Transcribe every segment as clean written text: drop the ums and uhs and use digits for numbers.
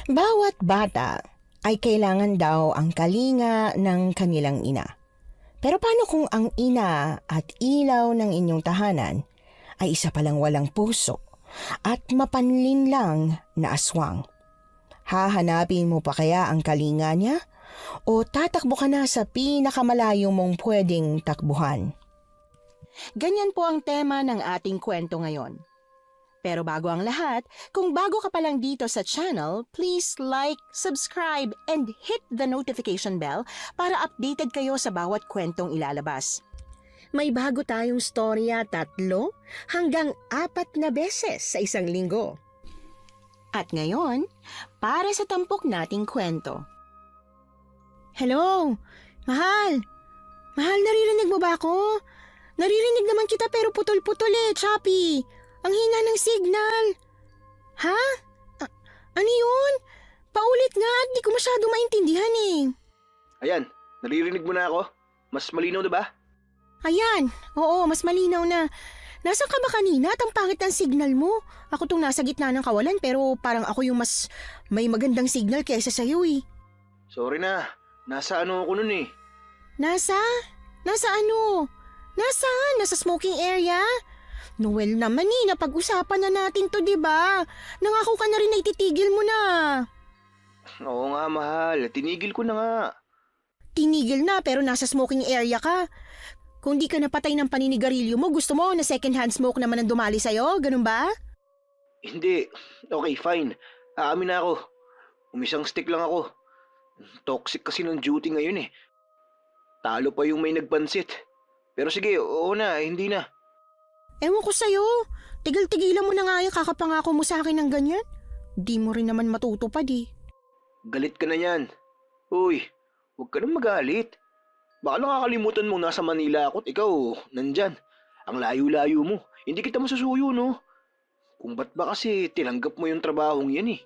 Bawat bata ay kailangan daw ang kalinga ng kanilang ina. Pero paano kung ang ina at ilaw ng inyong tahanan ay isa palang walang puso at mapanlin lang na aswang? Hahanapin mo pa kaya ang kalinga niya o tatakbo ka na sa pinakamalayo mong pwedeng takbuhan? Ganyan po ang tema ng ating kwento ngayon. Pero bago ang lahat, kung bago ka pa lang dito sa channel, please like, subscribe, and hit the notification bell para updated kayo sa bawat kwentong ilalabas. May bago tayong storya 3 hanggang 4 na beses sa isang linggo. At ngayon, para sa tampok nating kwento. Hello? Mahal? Mahal, naririnig mo ba ako? Naririnig naman kita pero putol-putol choppy. Ang hina ng signal. Ha? Ano yun? Paulit nga at di ko masyado maintindihan Ayan, naririnig mo na ako? Mas malinaw na ba? Ayan, oo, mas malinaw na. Nasaan ka ba kanina at ang pangit ng signal mo? Ako tong nasa gitna ng kawalan pero parang ako yung mas may magandang signal kaysa sa'yo Sorry na, nasa ano ako nun Nasa? Nasa ano? Nasaan? Nasa smoking area? Noel naman napag-usapan na natin to, diba? Nangako ka na rin na ititigil mo na. Oo nga, mahal. Tinigil ko na nga. Tinigil na pero nasa smoking area ka. Kung di ka napatay ng paninigarilyo mo, gusto mo na second hand smoke naman ang dumali sa'yo? Ganun ba? Hindi. Okay, fine. Aamin na ako. Umisang stick lang ako. Toxic kasi ng duty ngayon Talo pa yung may nagpansit. Pero sige, oo na, hindi na. Ewan ko sa'yo. Tigil-tigilan mo na nga yung kakapangako mo sa akin ng ganyan. Di mo rin naman matutupad Galit ka na yan. Uy, huwag ka nang magalit. Baka nakakalimutan mong nasa Manila ako at ikaw, nandyan. Ang layo-layo mo. Hindi kita masusuyo, no? Kung ba't ba kasi tinanggap mo yung trabahong yan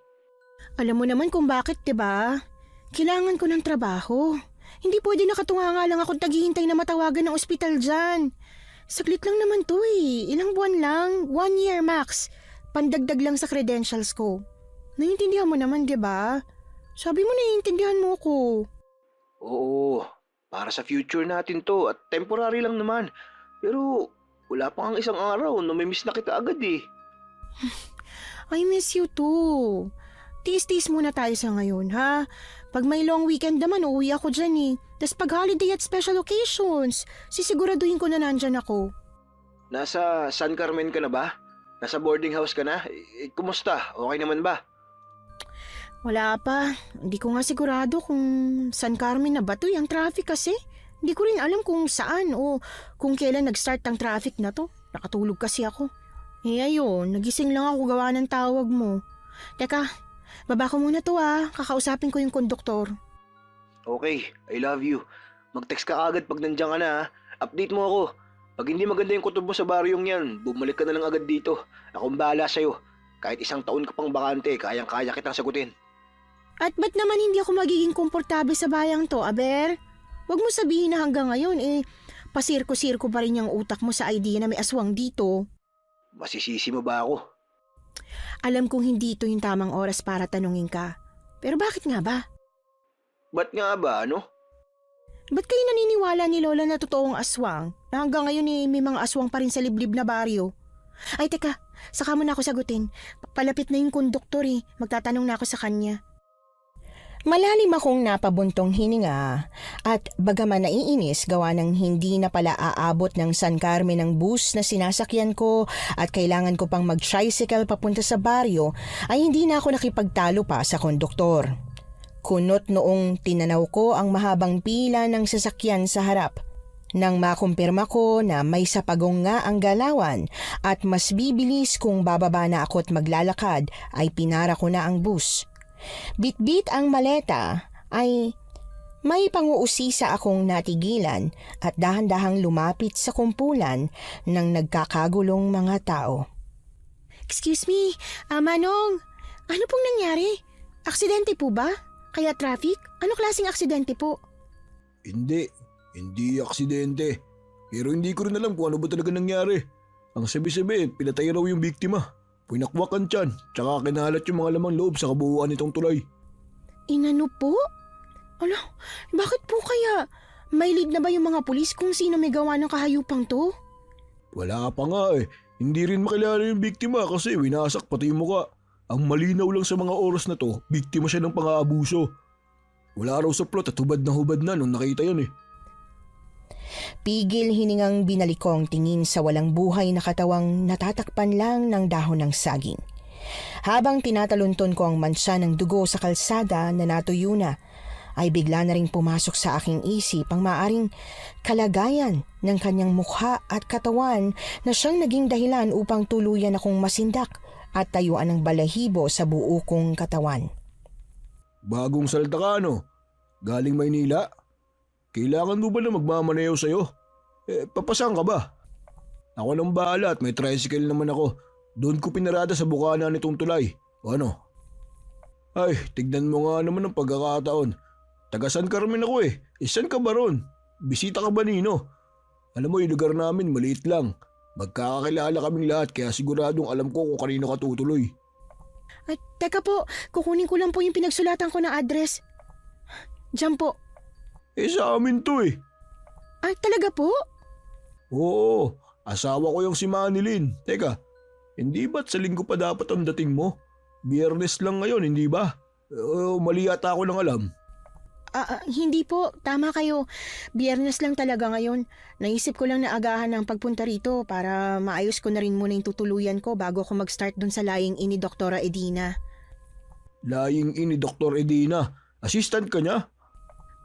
Alam mo naman kung bakit, diba? Kailangan ko ng trabaho. Hindi pwede nakatunga nga lang akong taghihintay na matawagan ng ospital dyan. Saglit lang naman to Ilang buwan lang. 1 year max. Pandagdag lang sa credentials ko. Naiintindihan mo naman, diba? Sabi mo naiintindihan mo ko. Oo, para sa future natin to at temporary lang naman. Pero wala pa ang isang araw na may miss na kita agad I miss you too. Tiis-tiis muna tayo sa ngayon, ha? Pag may long weekend naman, uuwi ako dyan Tas pag holiday at special occasions, sisiguraduhin ko na nandyan ako. Nasa San Carmen ka na ba? Nasa boarding house ka na? Kumusta? Okay naman ba? Wala pa. Hindi ko nga sigurado kung San Carmen na ba to ang traffic kasi. Hindi ko rin alam kung saan o kung kailan nag-start ang traffic na to. Nakatulog kasi ako. Ayun, nagising lang ako gawa ng tawag mo. Teka, baba ko muna to kakausapin ko yung konduktor. Okay, I love you. Mag-text ka agad pag nandiyan ka na Update mo ako. Pag hindi maganda yung kutob mo sa baryong yan, bumalik ka na lang agad dito. Akong bahala sa'yo. Kahit 1 taon ka pang bakante, kayang-kaya kitang sagutin. At ba't naman hindi ako magiging komportable sa bayang to, Aber? Huwag mo sabihin na hanggang ngayon pasirko-sirko pa rin yung utak mo sa idea na may aswang dito. Masisisi mo ba ako? Alam kong hindi ito yung tamang oras para tanungin ka. Pero bakit nga ba? Ba't nga ba, ano? Ba't kayo naniniwala ni Lola na totoong aswang? Na hanggang ngayon may mga aswang pa rin sa liblib na baryo? Ay teka, saka mo na ako sagutin. Palapit na yung konduktor Magtatanong na ako sa kanya. Malalim akong napabuntong hininga at bagaman naiinis gawa ng hindi na pala aabot ng San Carmen ang bus na sinasakyan ko at kailangan ko pang mag-tricycle papunta sa baryo ay hindi na ako nakipagtalo pa sa konduktor. Kunot noong tinanaw ko ang mahabang pila ng sasakyan sa harap. Nang makumpirma ko na may sapagong nga ang galawan at mas bibilis kung bababa na ako at maglalakad ay pinara ko na ang bus. Bit-bit ang maleta ay may panguusisa akong natigilan at dahan-dahang lumapit sa kumpulan ng nagkakagulong mga tao. Excuse me, Manong, ano pong nangyari? Aksidente po ba? Kaya traffic? Ano klaseng aksidente po? Hindi aksidente. Pero hindi ko rin alam kung ano ba talaga nangyari. Ang sabi-sabi, pinatay raw yung biktima. Pinakwak ang tiyan, tsaka kinalat yung mga lamang loob sa kabuuan nitong tulay. Inano po? Ala, bakit po kaya? May lead na ba yung mga pulis kung sino may gawa ng kahayupang to? Wala pa nga eh. Hindi rin makilala yung biktima kasi winasak pati yung muka. Ang malinaw lang sa mga oras na to, biktima siya ng pang-aabuso. Wala raw sa plot at hubad na nung nakita yan eh. Pigil hiningang binalikong tingin sa walang buhay na katawang natatakpan lang ng dahon ng saging. Habang tinatalunton ko ang mansa ng dugo sa kalsada na natuyo na, ay bigla na ring pumasok sa aking isip ang maaring kalagayan ng kanyang mukha at katawan na siyang naging dahilan upang tuluyan akong masindak at tayuan ng balahibo sa buo kong katawan. Bagong salta ka no? Galing Maynila? Kailangan mo ba na magmamaneho sa'yo? Papasang ka ba? Ako nang bahala at may tricycle naman ako. Doon ko pinarada sa bukana nitong tulay. O ano? Ay, tignan mo nga naman ang pagkakataon. Taga San Carmen ako eh. Saan ka ba ron? Bisita ka ba nino? Alam mo yung lugar namin maliit lang. Magkakakilala kaming lahat kaya siguradong alam ko kung kanino ka tutuloy. Ay, teka po, kukunin ko lang po yung pinagsulatan ko na address. Diyan po. Sa amin to eh. Ay, talaga po? Oo, asawa ko yung si Manilyn. Teka, hindi ba't sa linggo pa dapat ang dating mo? Biyernes lang ngayon, hindi ba? Mali yata ako ng alam. Hindi po. Tama kayo. Biyernes lang talaga ngayon. Naisip ko lang na agahan ng pagpunta rito para maayos ko na rin muna yung tutuluyan ko bago ako mag-start dun sa lying in ni Doktora Edina. Lying in ni Dr. Edina. Assistant ka niya?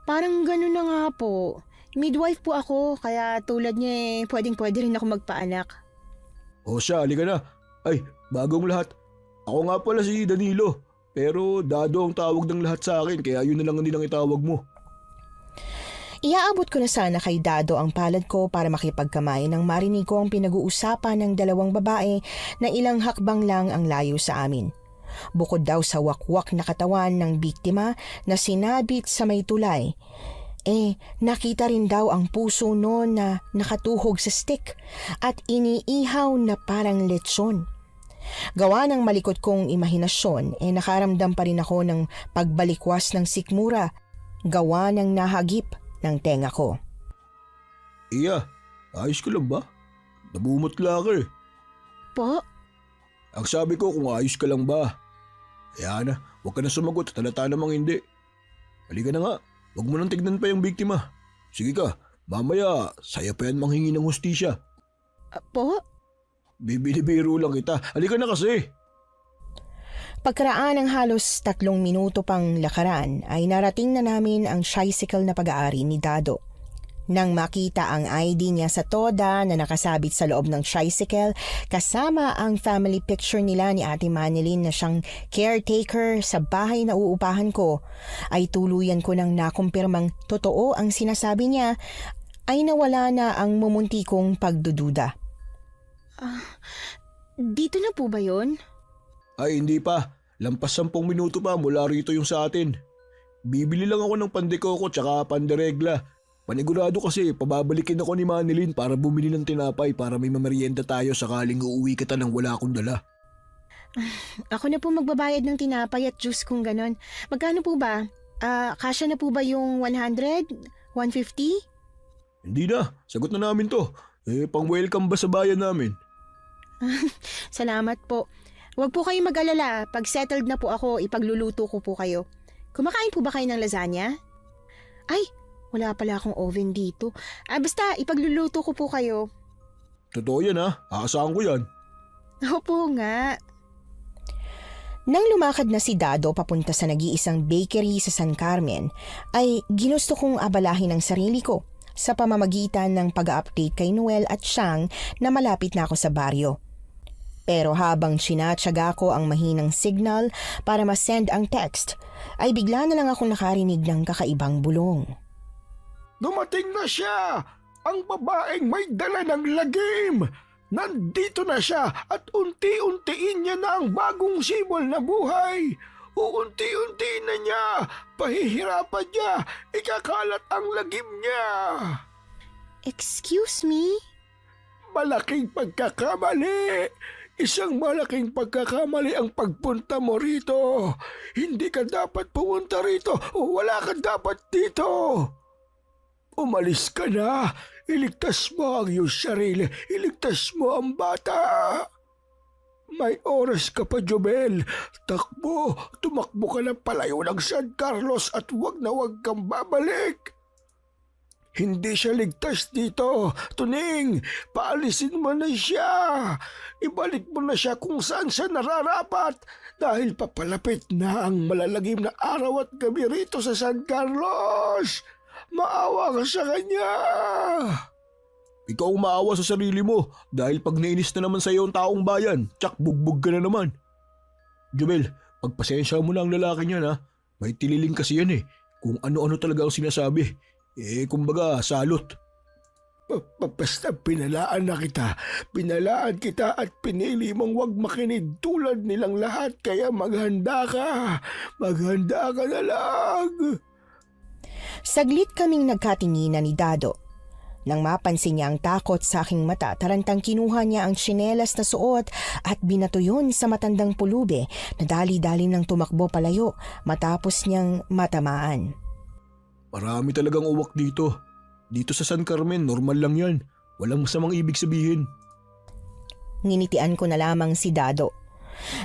Parang ganun na nga po. Midwife po ako, kaya tulad niya pwedeng-pwede rin ako magpaanak. O siya, halika na. Ay, bagong lahat. Ako nga pala si Danilo. Pero Dado ang tawag ng lahat sa akin kaya yun na lang ang itawag mo. Iaabot ko na sana kay Dado ang palad ko para makipagkamay nang marinig ko ang pinag-uusapan ng dalawang babae na ilang hakbang lang ang layo sa amin. Bukod daw sa wakwak na katawan ng biktima na sinabit sa may tulay, nakita rin daw ang puso noon na nakatuhog sa stick at iniihaw na parang lechon. Gawa ng malikot kong imahinasyon, nakaramdam pa rin ako ng pagbalikwas ng sikmura, gawa ng nahagip ng tenga ko. Iya, ayos ka lang ba? Nabumot lang ka eh. Po? Ang sabi ko kung ayos ka lang ba. Ayan na, huwag ka na sumagot, talata namang hindi. Halika na nga, huwag mo nang tignan pa yung biktima. Sige ka, mamaya saya pa yan manghingi ng hustisya. Po? Bibiro lang kita. Halika na kasi. Pagkaraan ng halos 3 minuto pang lakaran ay narating na namin ang tricycle na pag-aari ni Dado. Nang makita ang ID niya sa toda na nakasabit sa loob ng tricycle kasama ang family picture nila ni Ate Manilyn na siyang caretaker sa bahay na uupahan ko, ay tuluyan ko nang nakumpirmang totoo ang sinasabi niya ay nawala na ang mumunti kong pagdududa. Dito na po ba yun? Ay hindi pa. Lampas 10 minuto pa mula rito yung sa atin. Bibili lang ako ng pandekoko tsaka panderegla. Panigurado kasi pababalikin ako ni Manilyn para bumili ng tinapay para may mamerienda tayo sakaling uuwi kita nang wala akong dala. Ako na po magbabayad ng tinapay at juice kung ganon. Magkano po ba? Kasya na po ba yung 100? 150? Hindi na. Sagot na namin to. Pang-welcome ba sa bayan namin? Salamat po. Huwag po kayong mag-alala. Pag settled na po ako, ipagluluto ko po kayo. Kumakain po ba kayo ng lasagna? Ay, wala pala akong oven dito. Basta, ipagluluto ko po kayo. Totoo yan ha. Aasahan ko yan. Opo nga. Nang lumakad na si Dado papunta sa nag-iisang bakery sa San Carmen, ay ginusto kong abalahin ang sarili ko sa pamamagitan ng pag-update kay Noel at Siang na malapit na ako sa baryo. Pero habang sinatsaga ko ang mahinang signal para ma-send ang text, ay bigla na lang akong nakarinig ng kakaibang bulong. Dumating na siya! Ang babaeng may dala ng lagim! Nandito na siya at unti-untiin niya na ang bagong sibol na buhay! Uunti-unti na niya! Pahihirapan niya! Ikakalat ang lagim niya! Excuse me? Malaking pagkakamali! Isang malaking pagkakamali ang pagpunta mo rito. Hindi ka dapat pumunta rito o wala ka dapat dito. Umalis ka na. Iligtas mo ang iyong sarili. Iligtas mo ang bata. May oras ka pa, Jobel. Takbo, tumakbo ka na palayo ng San Carlos at wag na wag kang babalik. Hindi siya ligtas dito. Tuning, paalisin mo na siya. Ibalik mo na siya kung saan siya nararapat dahil papalapit na ang malalagim na araw at gabi rito sa San Carlos. Maawa ka sa kanya. Ikaw ang maawa sa sarili mo dahil pag nainis na naman sa iyo ang taong bayan, tsak bugbog ka na naman. Jubel, pagpasensya mo na ang lalaki niyan ha. May tililing kasi yan kung ano-ano talaga ang sinasabi. Kumbaga, salot. Basta pinalaan na kita. Pinalaan kita at pinili mong wag makinig tulad nilang lahat kaya maghanda ka. Maghanda ka na lang. Saglit kaming nagkatinginan ni Dado. Nang mapansin niya ang takot sa aking mata, tarantang kinuha niya ang tsinelas na suot at binato yun sa matandang pulube na dali-dali nang tumakbo palayo matapos niyang matamaan. Marami talagang uwak dito. Dito sa San Carmen, normal lang yan. Walang masamang ibig sabihin. Nginitian ko na lamang si Dado.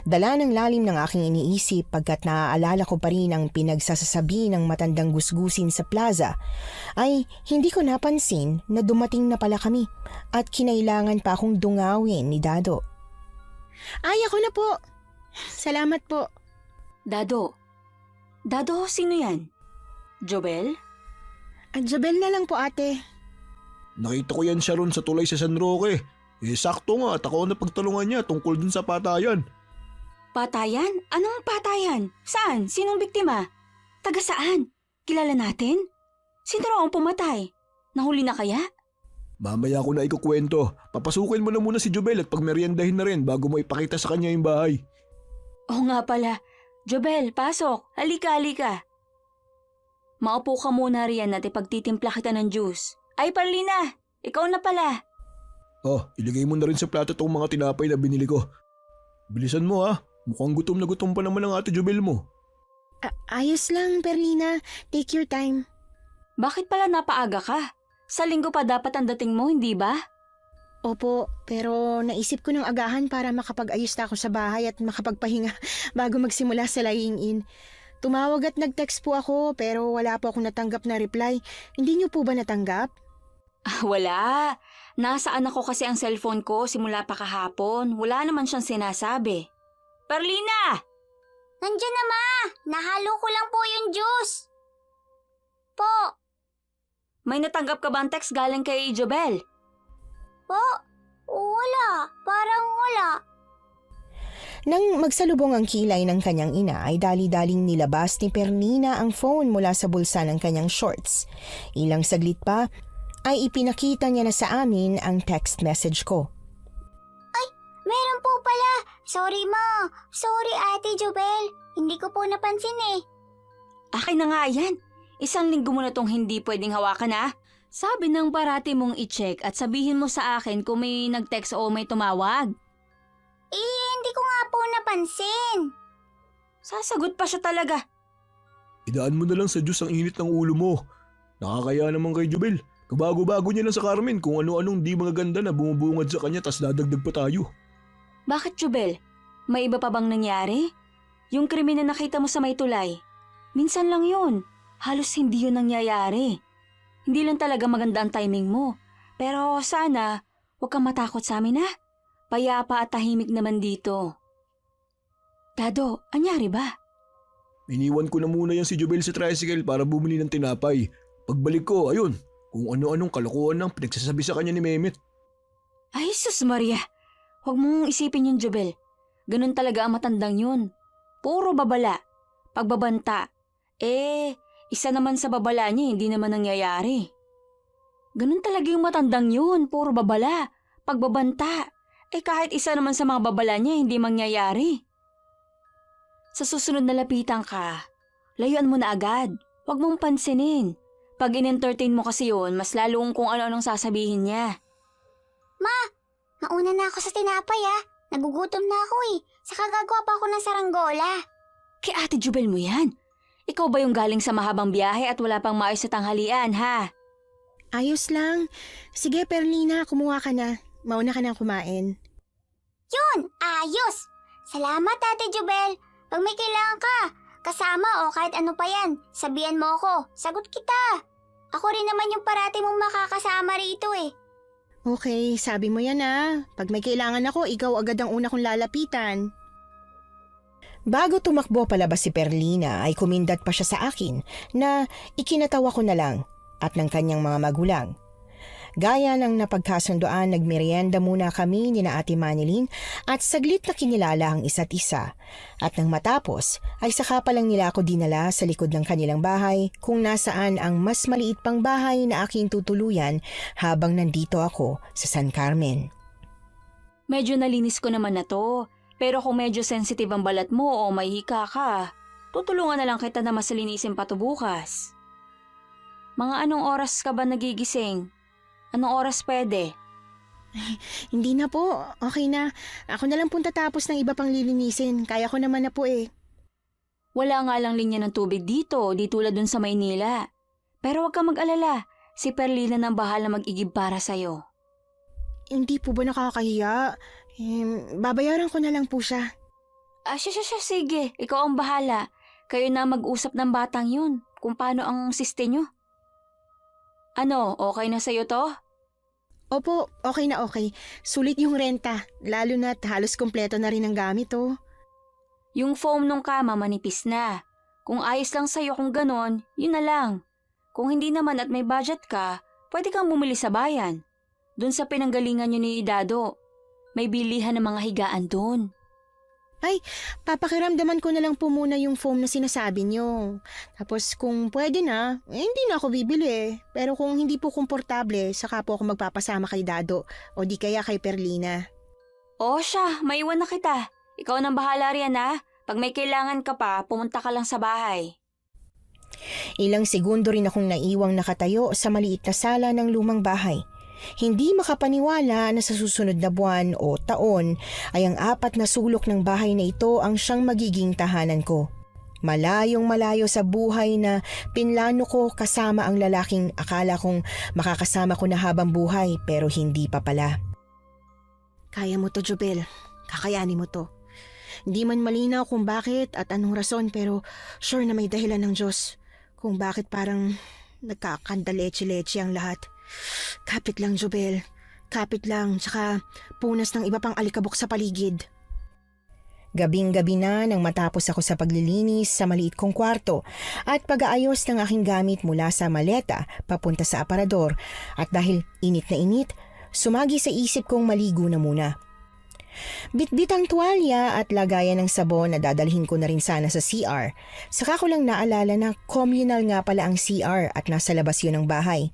Dala ng lalim ng aking iniisip pagkat naaalala ko pa rin ang pinagsasasabi ng matandang gusgusin sa plaza, ay hindi ko napansin na dumating na pala kami at kinailangan pa akong dungawin ni Dado. Ay, ako na po. Salamat po. Dado. Dado, sino yan? Jobel? Jobel na lang po, ate. Nakita ko yan siya ron sa tulay sa San Roque. Sakto nga at ako ang napagtalungan niya tungkol dun sa patayan. Patayan? Anong patayan? Saan? Sinong biktima? Taga saan? Kilala natin? Sino raw ang pumatay? Nahuli na kaya? Mamaya ko na ikukwento. Papasukin mo na muna si Jobel at pagmeriendahin na rin bago mo ipakita sa kanya yung bahay. Oo nga pala. Jobel, pasok. Halika, halika. Maupo ka muna riyan at ipagtitimpla kita ng juice. Ay, Parlina! Ikaw na pala. Iligay mo na rin sa plato tong mga tinapay na binili ko. Bilisan mo ha. Mukhang gutom na gutom pa naman ang ate Jobel mo. Ayos lang, Perlina. Take your time. Bakit pala napaaga ka? Sa linggo pa dapat ang dating mo, hindi ba? Opo, pero naisip ko ng agahan para makapag-ayos na ako sa bahay at makapagpahinga bago magsimula sa lying in. Tumawag at nag-text po ako pero wala po akong natanggap na reply. Hindi niyo po ba natanggap? Wala. Nasaan ako kasi ang cellphone ko simula pa kahapon. Wala naman siyang sinasabi. Perlina! Nandiyan na, Ma! Nahalo ko lang po yung juice. Po! May natanggap ka ba ang text galing kay Jobel? Po? Wala. Parang wala. Nang magsalubong ang kilay ng kanyang ina ay dali-daling nilabas ni Perlina ang phone mula sa bulsa ng kanyang shorts. Ilang saglit pa ay ipinakita niya na sa amin ang text message ko. Meron po pala. Sorry, Ma. Sorry, Ate Jobel. Hindi ko po napansin eh. Akin na nga yan. Isang linggo mo na tong hindi pwedeng hawakan ha. Sabi ng parati mong i-check at sabihin mo sa akin kung may nag-text o may tumawag. Hindi ko nga po napansin. Sasagot pa siya talaga. Idaan mo na lang sa Diyos ang init ng ulo mo. Nakakaya naman kay Jobel. Kabago-bago niya lang sa Carmen kung ano-anong di magaganda na bumubungad sa kanya tas dadagdag pa tayo. Bakit, Jobel? May iba pa bang nangyari? Yung krimen na nakita mo sa may tulay. Minsan lang yun. Halos hindi yun nangyayari. Hindi lang talaga maganda ang timing mo. Pero sana, huwag kang matakot sa amin ha. Payapa at tahimik naman dito. Dado, anyari ba? Iniwan ko na muna yan si Jobel sa tricycle para bumili ng tinapay. Pagbalik ko, ayun, kung ano-anong kalokohan ang pinagsasabi sa kanya ni Mehmet. Ay, sus Maria. Huwag mong isipin yun, Jobel. Ganun talaga ang matandang yun. Puro babala. Pagbabanta. Isa naman sa babala niya hindi naman nangyayari. Ganun talaga yung matandang yun. Puro babala. Pagbabanta. Kahit isa naman sa mga babala niya hindi mangyayari. Sa susunod na lapitan ka, layuan mo na agad. Huwag mong pansinin. Pag in-entertain mo kasi yun, mas lalong kung ano-anong sasabihin niya. Ma, nauna na ako sa tinapay ah. Nagugutom na ako eh. Saka gagawa pa ako ng saranggola. Kay Ate Jubel mo yan. Ikaw ba yung galing sa mahabang biyahe at wala pang maayos na tanghalian, ha? Ayos lang. Sige, Perlina, kumuha ka na. Mauna ka na kumain. Yun, ayos! Salamat, Ate Jubel. Pag may kailangan ka, kasama o kahit ano pa yan, sabihan mo ako. Sagot kita. Ako rin naman yung parati mong makakasama rito eh. Okay, sabi mo yan ah. Pag may kailangan ako, ikaw agad ang una kong lalapitan. Bago tumakbo palabas si Perlina ay kumindat pa siya sa akin na ikinatawa ko na lang at ng kanyang mga magulang. Gaya ng napagkasundoan, nagmerienda muna kami ni na Ate Manilyn at saglit na kinilala ang isa't isa. At nang matapos ay saka pa lang nila ako dinala sa likod ng kanilang bahay kung nasaan ang mas maliit pang bahay na aking tutuluyan habang nandito ako sa San Carmen. Medyo nalinis ko naman na to. Pero kung medyo sensitive ang balat mo o may hika ka, tutulungan na lang kita na mas linisin pa to bukas. Mga anong oras ka ba nagigising? Anong oras pwede? Hindi na po, okay na. Ako na lang punta tapos ng iba pang lilinisin. Kaya ko naman na po eh. Wala nga lang linya ng tubig dito, di tulad dun sa Maynila. Pero wag ka mag-alala, si Perlina nang bahala mag-igib para sa'yo. Hindi po ba nakakahiya? Babayaran ko na lang po siya. Siya, sige. Ikaw ang bahala. Kayo na mag-usap ng batang yun kung paano ang siste nyo. Ano, okay na sa'yo to? Opo, okay na okay. Sulit yung renta, lalo na't halos kompleto na rin ang gamit oh. Yung foam nung kama manipis na. Kung ayos lang sa'yo kung ganon, yun na lang. Kung hindi naman at may budget ka, pwede kang bumili sa bayan. Doon sa pinanggalingan nyo ni Dado. May bilihan ng mga higaan doon. Ay, papakiramdaman ko na lang po muna yung foam na sinasabi nyo. Tapos kung pwede na, hindi na ako bibili. Pero kung hindi po komportable, saka po ako magpapasama kay Dado o di kaya kay Perlina. O siya, maiwan na kita. Ikaw nang bahala riyan ha. Pag may kailangan ka pa, pumunta ka lang sa bahay. Ilang segundo rin akong naiwang nakatayo sa maliit na sala ng lumang bahay. Hindi makapaniwala na sa susunod na buwan o taon ay ang 4 na sulok ng bahay na ito ang siyang magiging tahanan ko. Malayong malayo sa buhay na pinlano ko kasama ang lalaking akala kong makakasama ko na habang buhay pero hindi pa pala. Kaya mo to, Jubel. Kakayanin mo to. Hindi man malinaw kung bakit at anong rason pero sure na may dahilan ng Diyos kung bakit parang nagkakandaleche-leche ang lahat. Kapit lang, Jubel. Kapit lang, tsaka punas ng iba pang alikabok sa paligid. Gabing-gabi na nang matapos ako sa paglilinis sa maliit kong kwarto at pag-aayos ng aking gamit mula sa maleta papunta sa aparador at dahil init na init, sumagi sa isip kong maligo na muna. Bitbit ang tuwalya at lagayan ng sabon na dadalhin ko na rin sana sa CR. Saka ko lang naalala na communal nga pala ang CR at nasa labas yun ng bahay.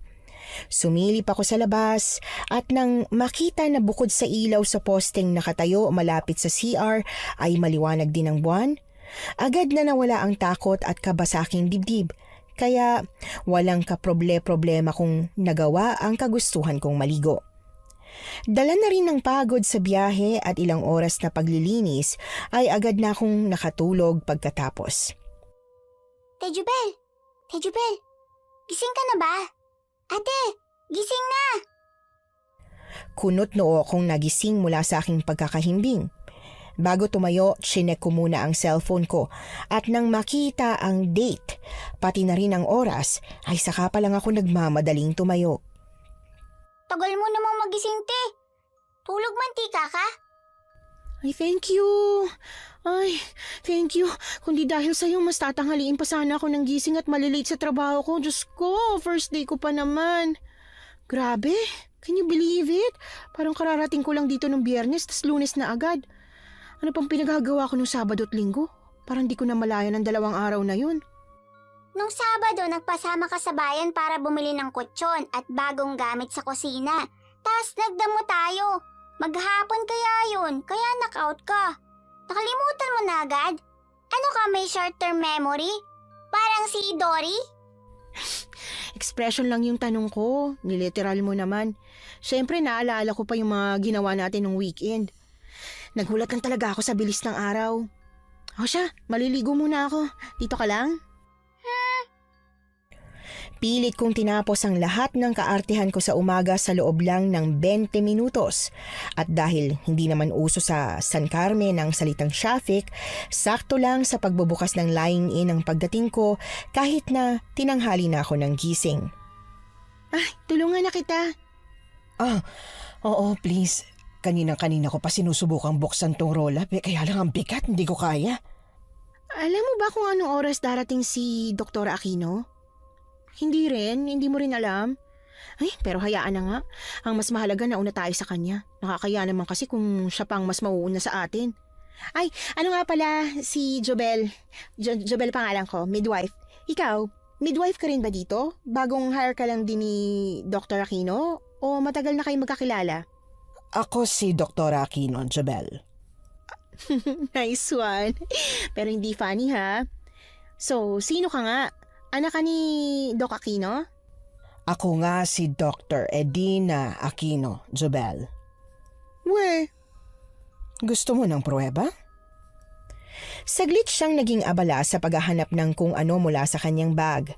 Sumilip ako sa labas at nang makita na bukod sa ilaw sa posteng nakatayo malapit sa CR ay maliwanag din ang buwan, agad na nawala ang takot at kaba sa aking dibdib. Kaya walang kaproble-problema kung nagawa ang kagustuhan kong maligo. Dala na rin ng pagod sa biyahe at ilang oras na paglilinis ay agad na akong nakatulog pagkatapos. Tejubel! Gising ka na ba? Ate, gising na! Kunot noo akong nagising mula sa aking pagkakahimbing. Bago tumayo, chinek ko muna ang cellphone ko at nang makita ang date, pati na rin ang oras, ay saka pa lang ako nagmamadaling tumayo. Tagal mo namang magising, te. Tulog mantika ka? Ay, thank you. Kundi dahil sa'yo, mas tatanghaliin pa sana ako ng gising at malilate sa trabaho ko. Diyos ko, first day ko pa naman. Grabe, can you believe it? Parang kararating ko lang dito nung Biyernes, tas Lunes na agad. Ano pang pinagagawa ko nung Sabado at Linggo? Parang di ko na malaya ng 2 araw na yun. Nung Sabado, nagpasama ka sa bayan para bumili ng kutsyon at bagong gamit sa kusina. Tas nagdamo tayo. Maghapon kaya yun, kaya knock-out ka. Nakalimutan mo na agad? Ano ka, may short-term memory? Parang si Dory? Expression lang yung tanong ko, niliteral mo naman. Siyempre naalala ko pa yung mga ginawa natin nung weekend. Nagulat lang talaga ako sa bilis ng araw. O siya, maliligo muna ako. Dito ka lang? Pilit kong tinapos ang lahat ng kaartihan ko sa umaga sa loob lang ng 20 minutos. At dahil hindi naman uso sa San Carmen ang salitang traffic, sakto lang sa pagbubukas ng lying-in ang pagdating ko kahit na tinanghali na ako ng gising. Ay, tulungan na kita. Oo, please. Kanina ko pa sinusubukang buksan tong roll-up kaya lang ang bigat, hindi ko kaya. Alam mo ba kung anong oras darating si Dr. Aquino? Hindi rin, hindi mo rin alam. Ay, pero hayaan na nga. Ang mas mahalaga na una tayo sa kanya. Nakakaya naman kasi kung siya pang mas mauuna sa atin. Ay, ano nga pala si Jobel. Jobel pangalan ko, midwife. Ikaw, midwife ka rin ba dito? Bagong hire ka lang din ni Dr. Aquino? O matagal na kayo magkakilala? Ako si Dr. Aquino, Jobel. Nice one. Pero hindi funny ha. So, sino ka nga? Anak ka ni Doc Aquino? Ako nga si Dr. Edina Aquino, Jobel. We. Gusto mo ng pruweba? Saglit siyang naging abala sa paghahanap ng kung ano mula sa kanyang bag.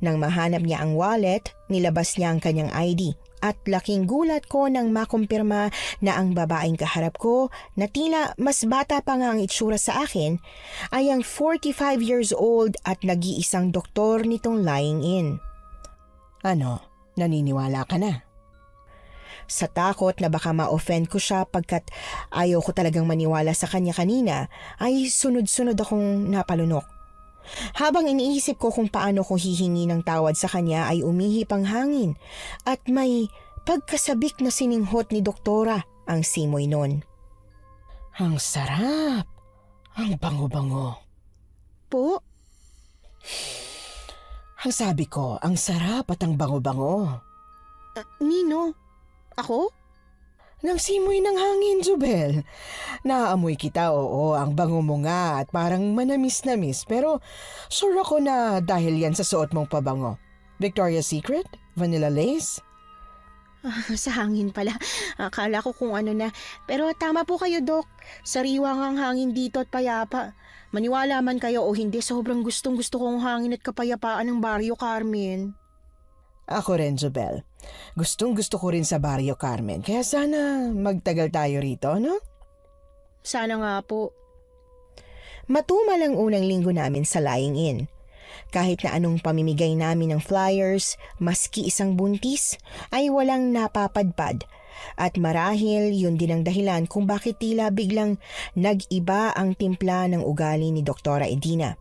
Nang mahanap niya ang wallet, nilabas niya ang kanyang ID at laking gulat ko nang makumpirma na ang babaeng kaharap ko na tila mas bata pa nga ang itsura sa akin ay ang 45 years old at nag-iisang doktor nitong lying-in. Ano, naniniwala ka na? Sa takot na baka ma-offend ko siya pagkat ayaw ko talagang maniwala sa kanya kanina ay sunod-sunod akong napalunok. Habang iniisip ko kung paano ko hihingi ng tawad sa kanya ay umihip ang hangin at may pagkasabik na sininghot ni Doktora ang simoy nun. Ang sarap! Ang bango-bango. Po? Ang sabi ko, ang sarap at ang bango-bango. Nino? Ako? Nang simoy ng hangin, Jubel. Naamoy kita, oo, ang bango mo nga at parang manamis-namis pero sure ako na dahil yan sa suot mong pabango. Victoria's Secret? Vanilla Lace? Sa hangin pala. Akala ko kung ano na. Pero tama po kayo, Dok. Sariwang ang hangin dito at payapa. Maniwala man kayo o hindi, sobrang gustong-gusto kong hangin at kapayapaan ng Barrio Carmen. Ako rin, Jubel. Gustong-gusto ko rin sa Barrio Carmen. Kaya sana magtagal tayo rito, no? Sana nga po. Matumal ang unang linggo namin sa lying-in. Kahit na anong pamimigay namin ng flyers, maski isang buntis, ay walang napapadpad. At marahil yun din ang dahilan kung bakit tila biglang nag-iba ang timpla ng ugali ni Doktora Edina.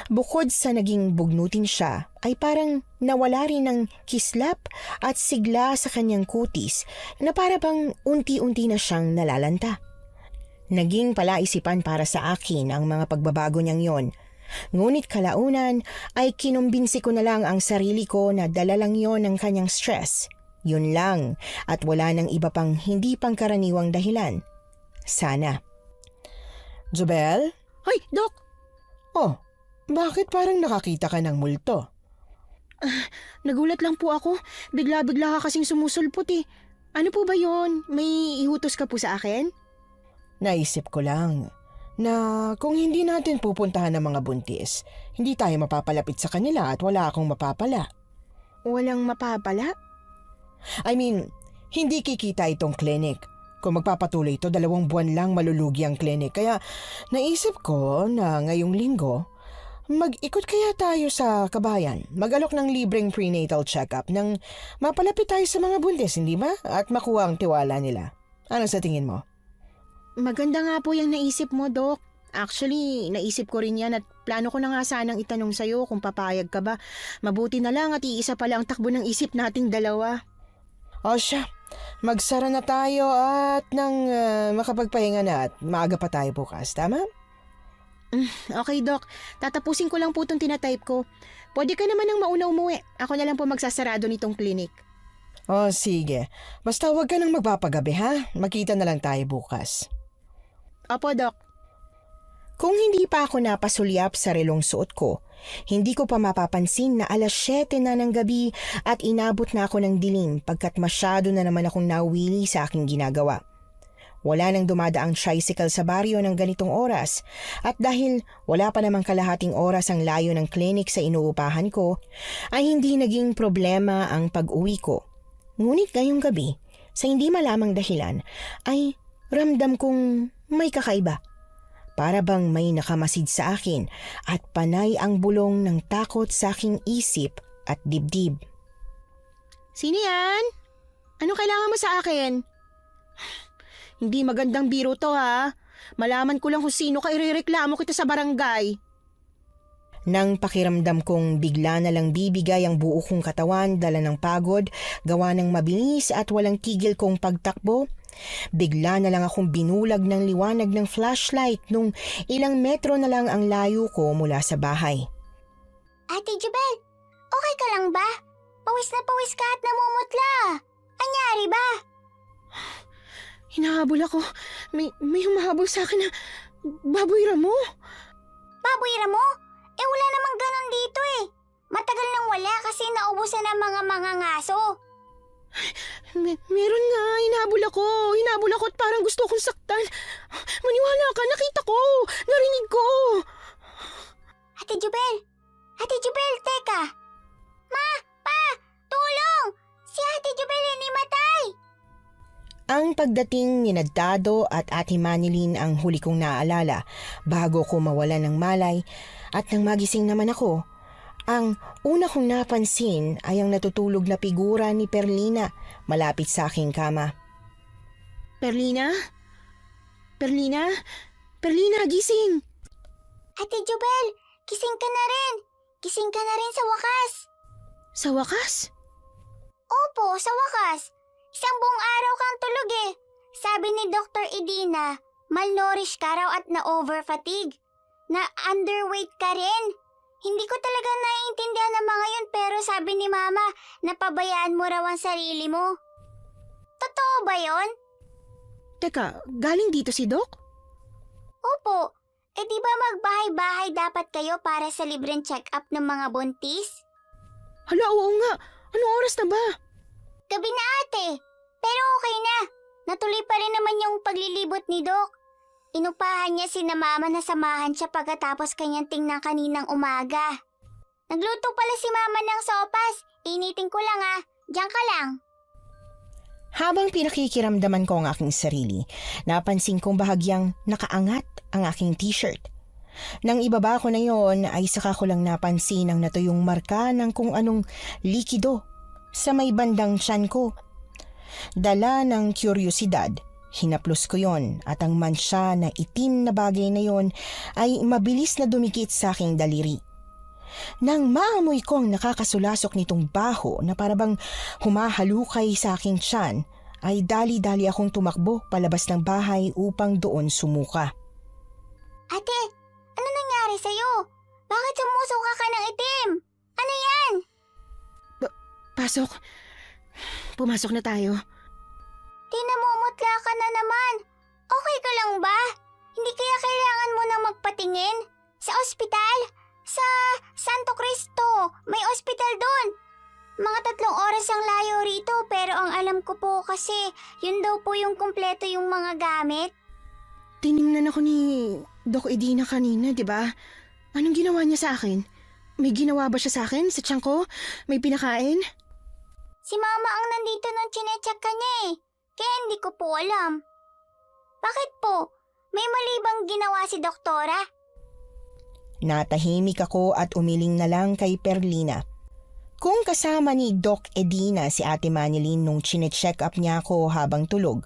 Bukod sa naging bugnutin siya, ay parang nawala rin ng kislap at sigla sa kanyang kutis na para bang unti-unti na siyang nalalanta. Naging palaisipan para sa akin ang mga pagbabago niyang yon. Ngunit kalaunan ay kinumbinsi ko na lang ang sarili ko na dala lang yon ng kanyang stress. Yun lang at wala nang iba pang hindi pangkaraniwang dahilan. Sana. Jubel? Hoy, Dok! Oh, bakit parang nakakita ka ng multo? Nagulat lang po ako. Bigla-bigla ka kasing sumusulpot eh. Ano po ba yon? May ihutos ka po sa akin? Naisip ko lang na kung hindi natin pupuntahan ng mga buntis, hindi tayo mapapalapit sa kanila at wala akong mapapala. Walang mapapala? I mean, hindi kikita itong clinic. Kung magpapatuloy ito, 2 buwan lang malulugi ang clinic. Kaya naisip ko na ngayong linggo, mag-ikot kaya tayo sa kabayan. Mag-alok ng libreng prenatal check-up nang mapalapit tayo sa mga buntis, hindi ba? At makuha ang tiwala nila. Ano sa tingin mo? Maganda nga po yung naisip mo, Dok. Actually, naisip ko rin yan at plano ko na nga sanang itanong sa'yo kung papayag ka ba. Mabuti na lang at iisa pala ang takbo ng isip nating dalawa. O siya, magsara na tayo at nang makapagpahinga na at maaga pa tayo bukas, tama? Okay, Dok. Tatapusin ko lang po itong tinatype ko. Pwede ka naman nang mauna umuwi. Ako na lang po magsasarado nitong clinic. O sige, basta huwag ka nang magpapagabi ha. Makita na lang tayo bukas. Opo, Dok. Kung hindi pa ako napasulyap sa relong suot ko, hindi ko pa mapapansin na 7:00 na ng gabi at inabot na ako ng dilim pagkat masyado na naman akong nawili sa aking ginagawa. Wala nang dumadaang tricycle sa baryo ng ganitong oras at dahil wala pa namang kalahating oras ang layo ng klinik sa inuupahan ko, ay hindi naging problema ang pag-uwi ko. Ngunit ngayong gabi, sa hindi malamang dahilan, ay ramdam kong may kakaiba. Para bang may nakamasid sa akin at panay ang bulong ng takot sa aking isip at dibdib. Sino yan? Ano kailangan mo sa akin? Hindi magandang biro to ha. Malaman ko lang kung sino ka irereklamo kita sa barangay. Nang pakiramdam kong bigla na lang bibigay ang buo kong katawan dala ng pagod, gawa ng mabilis at walang tigil kong pagtakbo, bigla na lang akong binulag ng liwanag ng flashlight nung ilang metro na lang ang layo ko mula sa bahay. Ate Jubel, okay ka lang ba? Pawis na pawis ka at namumutla. Anyari ba? Hinahabol ako. May humahabol sa akin na baboy ramo. Baboy mo? Wala namang ganon dito eh. Matagal nang wala kasi naubusan ng mga ngaso. Meron nga, hinabol ako at parang gusto kong saktan. Maniwala ka, nakita ko, narinig ko. Ate Jubel, teka. Ma, pa, tulong! Si Ate Jubel inimatay. Ang pagdating ni Dado at Ate Manilyn ang huli kong naaalala bago ko mawalan ng malay at nang magising naman ako. Ang una kong napansin ay ang natutulog na figura ni Perlina malapit sa aking kama. Perlina? Perlina, gising. Ate Jubel, gising ka na rin. Gising ka na rin sa wakas. Sa wakas? Opo, sa wakas. Isang buong araw kang tulog eh. Sabi ni Dr. Edina, malnourished ka raw at na-overfatigue. Na underweight ka rin. Hindi ko talaga naiintindihan ng mga yun pero sabi ni Mama, napabayaan mo raw ang sarili mo. Totoo ba yon? Teka, galing dito si Doc? Opo. Di ba magbahay-bahay dapat kayo para sa libreng check-up ng mga buntis? Hala, oo nga. Anong oras na ba? Gabi na ate. Pero okay na. Natuloy pa rin naman yung paglilibot ni Doc. Inupahan niya si na Mama na samahan siya pagkatapos kanyang tingnan kaninang umaga. Nagluto pala si Mama ng sopas. Initin ko lang ah. Diyan ka lang. Habang pinakikiramdaman ko ang aking sarili, napansin kong bahagyang nakaangat ang aking t-shirt. Nang ibaba ko na yon ay saka ko lang napansin ang natuyong marka ng kung anong likido sa may bandang tiyan ko. Dala ng kuryosidad, hinaplos ko yon at ang mansya na itim na bagay na yon ay mabilis na dumikit sa aking daliri. Nang maamoy ko ang nakakasulasok nitong baho na parabang humahalukay sa aking tiyan, ay dali-dali akong tumakbo palabas ng bahay upang doon sumuka. Ate, ano nangyari sa'yo? Bakit sumusuka ka ng itim? Ano yan? Pasok. Pumasok na tayo. Tinamumutla ka na naman. Okay ka lang ba? Hindi kaya kailangan mo nang magpatingin? Sa ospital? Sa Santo Cristo, may ospital doon. Mga 3 oras ang layo rito pero ang alam ko po kasi yun daw po yung kumpleto yung mga gamit. Tiningnan ako ni Doc Edina kanina, di ba? Anong ginawa niya sa akin? May ginawa ba siya sa akin? Sa tiyan ko? May pinakain? Si Mama ang nandito nung chinecheck ka niya eh. Kaya hindi ko po alam. Bakit po? May mali bang ginawa si doktora? Natahimik ako at umiling na lang kay Perlina. Kung kasama ni Doc Edina si Ate Manilyn nung chine-check up niya ako habang tulog,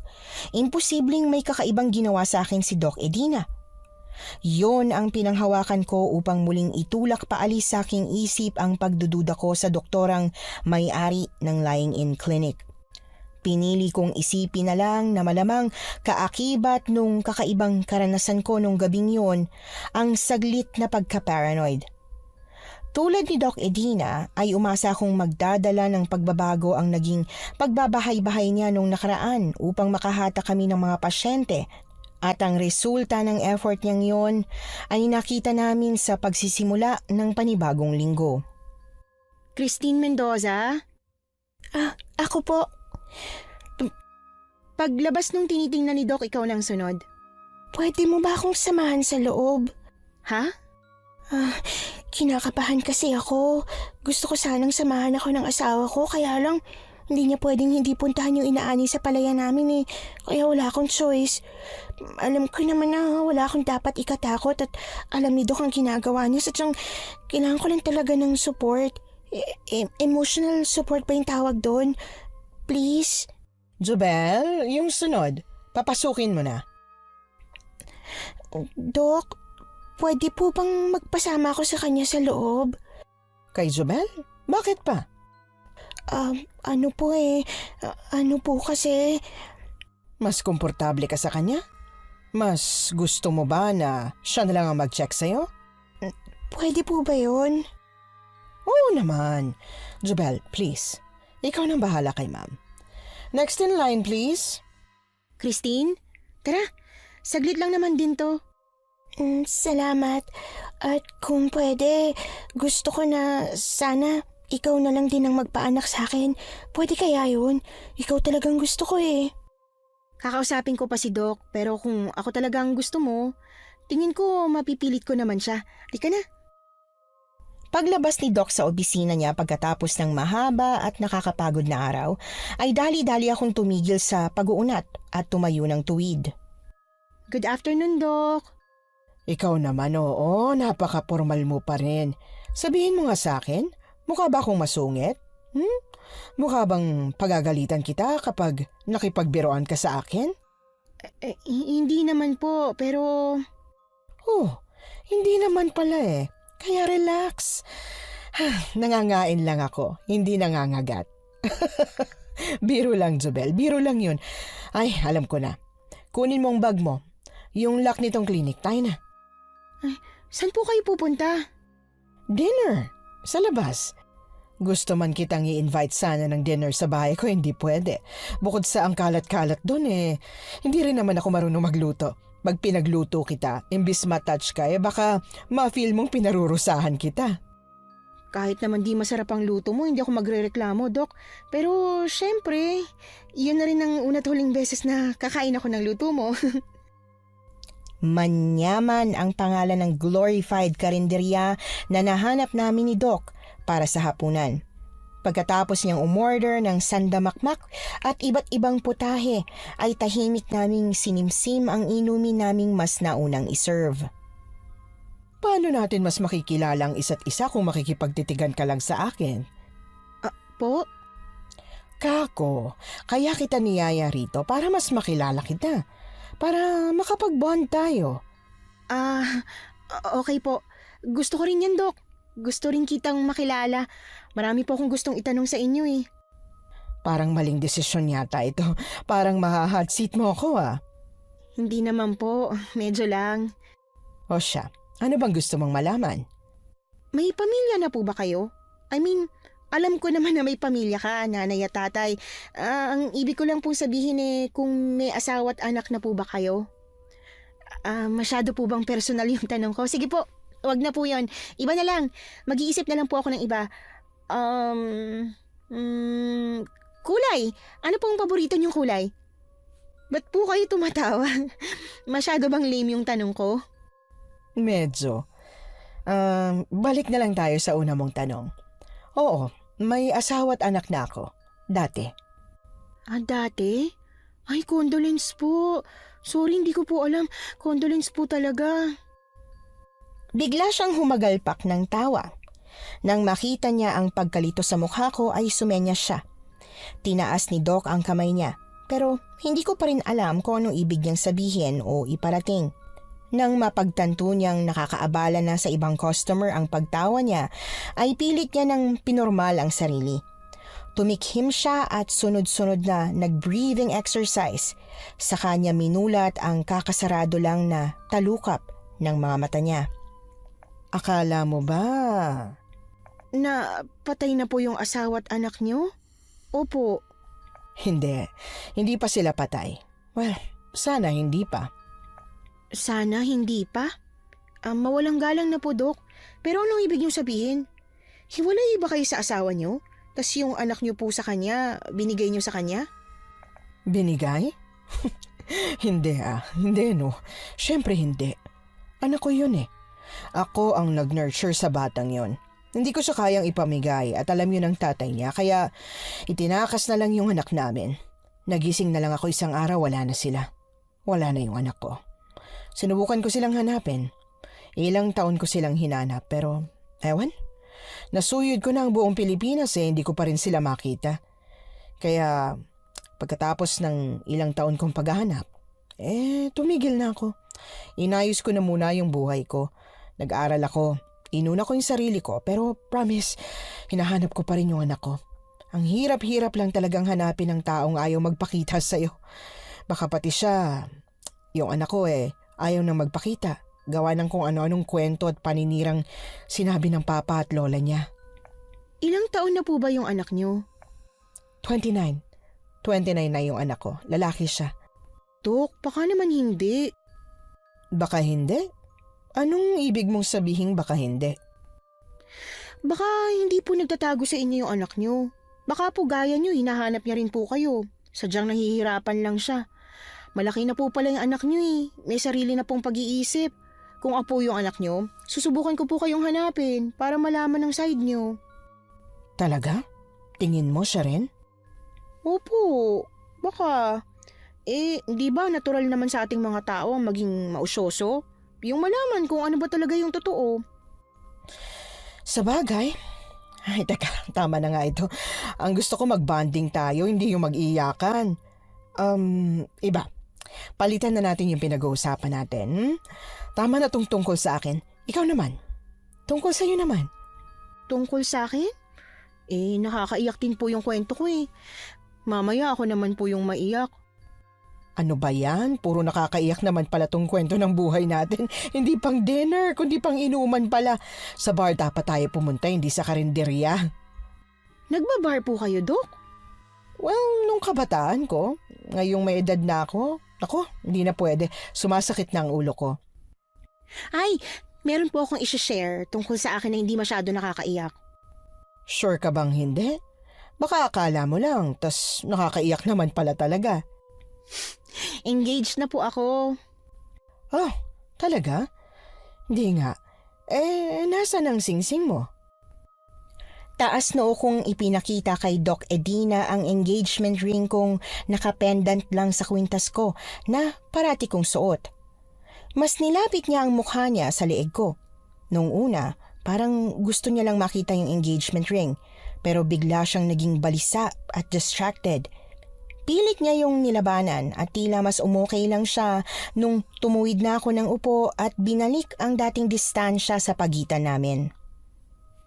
imposibleng may kakaibang ginawa sa akin si Doc Edina. Yon ang pinanghawakan ko upang muling itulak paalis sa aking isip ang pagdududa ko sa doktorang may-ari ng lying-in clinic. Pinili kong isipin na lang na malamang kaakibat nung kakaibang karanasan ko nung gabing yon ang saglit na pagka-paranoid. Tulad ni Doc Edina ay umasa akong magdadala ng pagbabago ang naging pagbabahay-bahay niya nung nakaraan upang makahata kami ng mga pasyente at ang resulta ng effort niyang yon ay nakita namin sa pagsisimula ng panibagong linggo. Christine Mendoza? Ako po. paglabas nung tinitingnan ni Doc, ikaw lang sunod. Pwede mo ba akong samahan sa loob? Ha? Kinakabahan kasi ako. Gusto ko sanang samahan ako ng asawa ko, kaya lang hindi niya pwedeng hindi puntahan yung inaani sa palaya namin eh. Kaya wala akong choice. Alam ko naman na wala akong dapat ikatakot at alam ni Doc ang ginagawa niya. Sadyang kailangan ko lang talaga ng support. Emotional support ba yung tawag doon? Please? Jubel, yung sunod. Papasukin mo na. Doc, pwede po bang magpasama ako sa kanya sa loob? Kay Jubel? Bakit pa? Ano po kasi... Mas komportable ka sa kanya? Mas gusto mo ba na siya na lang ang mag-check sa'yo? Pwede po ba yun? Oo naman. Jubel, please. Ikaw nang bahala kay ma'am. Next in line, please. Christine? Tara, saglit lang naman din to. Salamat. At kung pwede, gusto ko na sana ikaw na lang din ang magpaanak sa akin. Pwede kaya yun? Ikaw talagang gusto ko eh. Kakausapin ko pa si Doc, pero kung ako talagang gusto mo, tingin ko mapipilit ko naman siya. Halika na. Paglabas ni Doc sa opisina niya pagkatapos ng mahaba at nakakapagod na araw, ay dali-dali akong tumigil sa pag-uunat at tumayo ng tuwid. Good afternoon, Doc. Ikaw naman, oo, napaka-formal mo pa rin. Sabihin mo nga sa akin, mukha ba akong masungit? Mukha bang pagagalitan kita kapag nakipagbiroan ka sa akin? Hindi naman po, pero... Oh, hindi naman pala eh. Kaya relax. Nangangain lang ako, hindi nangangagat. Biro lang, Jubel. Biro lang yun. Ay, alam ko na. Kunin mo ang bag mo. Yung lock nitong clinic, tayo na. Ay, saan po kayo pupunta? Dinner. Sa labas. Gusto man kitang i-invite sana ng dinner sa bahay ko, hindi pwede. Bukod sa ang kalat-kalat doon eh, hindi rin naman ako marunong magluto. Pag pinagluto kita, imbis matouch ka, baka ma-feel mong pinarurusahan kita. Kahit naman di masarap ang luto mo, hindi ako magrereklamo, Doc. Pero, syempre, yun na rin ang una't huling beses na kakain ako ng luto mo. Manyaman ang pangalan ng glorified karinderya na nahanap namin ni Doc para sa hapunan. Pagkatapos niyang umorder ng sandamakmak at iba't ibang putahe, ay tahimik naming sinimsim ang inumin naming mas naunang iserve. Paano natin mas makikilala ang isa't isa kung makikipagtitigan ka lang sa akin? Po? Kako, kaya kita niyaya rito para mas makilala kita. Para makapag-bond tayo. Okay po. Gusto ko rin yan, Doc. Gusto rin kitang makilala. Marami po akong gustong itanong sa inyo eh. Parang maling desisyon yata ito. Parang maha-hot seat mo ako ah. Hindi naman po. Medyo lang. O siya, ano bang gusto mong malaman? May pamilya na po ba kayo? I mean, alam ko naman na may pamilya ka, nanay at tatay. Ang ibig ko lang po sabihin kung may asawa at anak na po ba kayo? Masyado po bang personal yung tanong ko? Sige po, wag na po yon. Iba na lang. Mag-iisip na lang po ako ng iba. Kulay. Ano pong paborito niyong kulay? Ba't po kayo tumatawa? Masyado bang lame yung tanong ko? Medyo. Balik na lang tayo sa una mong tanong. Oo, may asawa at anak na ako. Dati. Dati? Ay, condolence po. Sorry, hindi ko po alam. Condolence po talaga. Bigla siyang humagalpak ng tawa. Nang makita niya ang pagkalito sa mukha ko ay sumenya siya. Tinaas ni Doc ang kamay niya, pero hindi ko pa rin alam kung anong ibig niyang sabihin o iparating. Nang mapagtanto niyang nakakaabala na sa ibang customer ang pagtawa niya, ay pilit niya ng pinormal ang sarili. Tumikhim siya at sunod-sunod na nag-breathing exercise. Sa kanya minulat ang kakasarado lang na talukap ng mga mata niya. Akala mo ba? Na patay na po yung asawa at anak niyo? Opo. Hindi. Hindi pa sila patay. Well, sana hindi pa. Sana hindi pa? Mawalang galang na po, Dok. Pero anong ibig niyong sabihin? Hiwalay ba kayo sa asawa niyo? Tas yung anak niyo po sa kanya, binigay niyo sa kanya? Binigay? Hindi no. Siyempre hindi. Anak ko yun eh. Ako ang nag-nurture sa batang yon. Hindi ko siya kayang ipamigay at alam yun ng tatay niya kaya itinakas na lang yung anak namin. Nagising na lang ako isang araw, wala na sila. Wala na yung anak ko. Sinubukan ko silang hanapin. Ilang taon ko silang hinanap pero ewan. Nasuyod ko na ang buong Pilipinas hindi ko pa rin sila makita. Kaya pagkatapos ng ilang taon kong paghahanap, tumigil na ako. Inayos ko na muna yung buhay ko. Nag-aral ako. Inuna ko yung sarili ko pero promise, hinahanap ko pa rin yung anak ko. Ang hirap-hirap lang talagang hanapin ng taong ayaw magpakita sa'yo. Baka pati siya, yung anak ko ayaw nang magpakita. Gawa ng kung ano-anong kwento at paninirang sinabi ng papa at lola niya. Ilang taon na po ba yung anak niyo? 29. 29 na yung anak ko. Lalaki siya. Dok, baka naman hindi. Baka hindi? Anong ibig mong sabihin baka hindi? Baka hindi po nagtatago sa inyo yung anak niyo. Baka po gaya niyo, hinahanap niya rin po kayo. Sadyang nahihirapan lang siya. Malaki na po pala yung anak niyo May sarili na pong pag-iisip. Kung apo yung anak niyo, susubukan ko po kayong hanapin para malaman ng side niyo. Talaga? Tingin mo siya rin? Opo, baka. Di ba natural naman sa ating mga tao ang maging mausyoso? Yung malaman kung ano ba talaga yung totoo. Sa bagay. Ay, teka, tama na nga ito. Ang gusto ko mag-bonding tayo, hindi yung mag-iyakan. Iba. Palitan na natin yung pinag-uusapan natin. Tama na tong tungkol sa akin. Ikaw naman. Tungkol sa'yo naman. Tungkol sa akin? Nakakaiyak din po yung kwento ko Mamaya ako naman po yung maiyak. Ano ba yan? Puro nakakaiyak naman pala tong kwento ng buhay natin. Hindi pang dinner, kundi pang inuman pala. Sa bar dapat tayo pumunta, hindi sa karinderya. Nagbabar po kayo, Dok? Well, nung kabataan ko, ngayong may edad na ako, hindi na pwede. Sumasakit na ang ulo ko. Ay, meron po akong isi-share tungkol sa akin na hindi masyado nakakaiyak. Sure ka bang hindi? Baka akala mo lang, tas nakakaiyak naman pala talaga. Engaged na po ako. Oh, talaga? Hindi nga. Nasaan ang singsing mo? Taas noo kong ipinakita kay Doc Edina ang engagement ring kong nakapendant lang sa kwintas ko na parati kong suot. Mas nilapit niya ang mukha niya sa leeg ko. Nung una, parang gusto niya lang makita yung engagement ring, pero bigla siyang naging balisa at distracted. Pilit niya yung nilabanan at tila mas umukay lang siya nung tumuwid na ako ng upo at binalik ang dating distansya sa pagitan namin.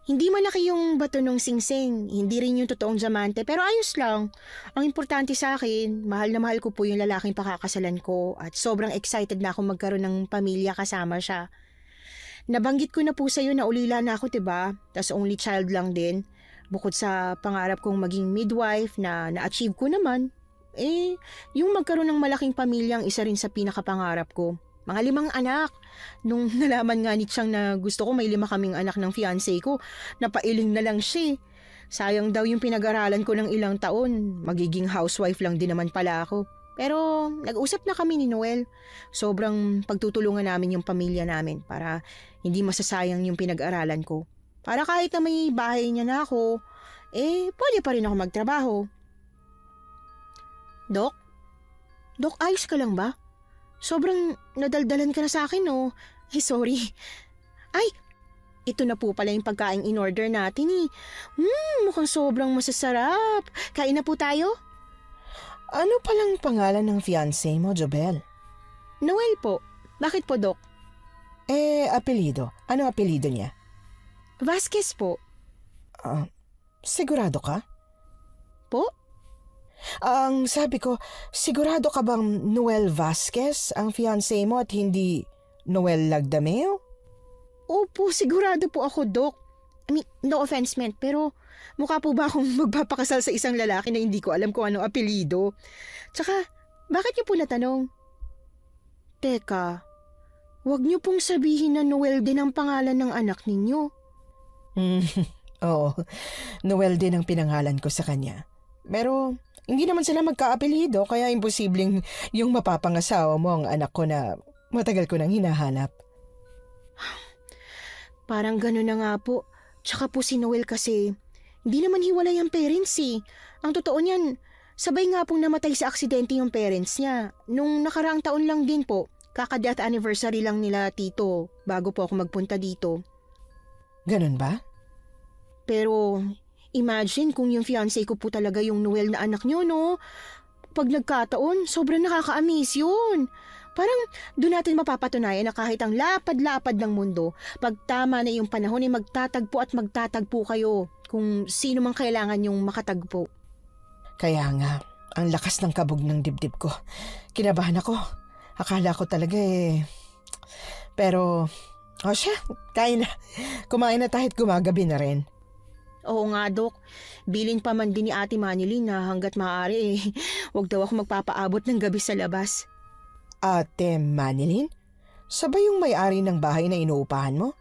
Hindi malaki yung bato ng singsing, hindi rin yung totoong diamante, pero ayos lang. Ang importante sa akin, mahal na mahal ko po yung lalaking pakakasalan ko at sobrang excited na ako magkaroon ng pamilya kasama siya. Nabanggit ko na po sa'yo na ulila na ako, diba? Tas only child lang din. Bukod sa pangarap kong maging midwife na na-achieve ko naman, yung magkaroon ng malaking pamilyang isa rin sa pinakapangarap ko. Mga 5 anak. Nung nalaman nga ni Chang na gusto ko may 5 kaming anak ng fiancé ko, napailing na lang siya. Sayang daw yung pinag-aralan ko ng ilang taon. Magiging housewife lang din naman pala ako. Pero nag-usap na kami ni Noel. Sobrang pagtutulungan namin yung pamilya namin para hindi masasayang yung pinag-aralan ko. Para kahit na may bahay niya na ako, pwede pa rin ako magtrabaho. Dok? Dok, ayos ka lang ba? Sobrang nadaldalan ka na sa akin, no? Sorry. Ay, ito na po pala yung pagkain in-order natin, mukhang sobrang masasarap. Kain na po tayo? Ano palang pangalan ng fiancé mo, Jobel? Noel po. Bakit po, Dok? Apelido. Ano apelido niya? Vasquez po. Sigurado ka? Po? Ang sabi ko, sigurado ka bang Noel Vasquez ang fiancé mo at hindi Noel Lagdameo? Opo, sigurado po ako, Dok. I mean, no offense meant, pero mukha po ba akong magpapakasal sa isang lalaki na hindi ko alam kung ano apelido? Tsaka, bakit niyo po natanong? Teka, wag niyo pong sabihin na Noel din ang pangalan ng anak ninyo. Oo, Noel din ang pinangalan ko sa kanya. Pero Hindi naman sila magkaapelyido kaya imposibleng yung mapapangasawa mo ang anak ko na matagal ko nang hinahanap. Parang gano'n na nga po. Tsaka po si Noel kasi, hindi naman hiwalay ang parents eh. Ang totoo niyan, sabay nga pong namatay sa aksidente yung parents niya. Nung nakaraang taon lang din po, kaka-death anniversary lang nila tito bago po ako magpunta dito. Ganun ba? Pero imagine kung yung fiancé ko po talaga yung Noel na anak niyo, no? Pag nagkataon, sobrang nakaka-amaze yun. Parang doon natin mapapatunayan na kahit ang lapad-lapad ng mundo, pag tama na yung panahon ay magtatagpo at magtatagpo kayo kung sino mang kailangan yung makatagpo. Kaya nga, ang lakas ng kabog ng dibdib ko. Kinabahan ako. Akala ko talaga eh. Pero, siya, kain na. Kumain na tayo't gumagabi na rin. Oo nga, Dok. Bilin pa man din ni Ate Manilyn na hanggat maaari wag daw ako magpapaabot ng gabi sa labas. Ate Manilyn? Sabay yung may-ari ng bahay na inuupahan mo?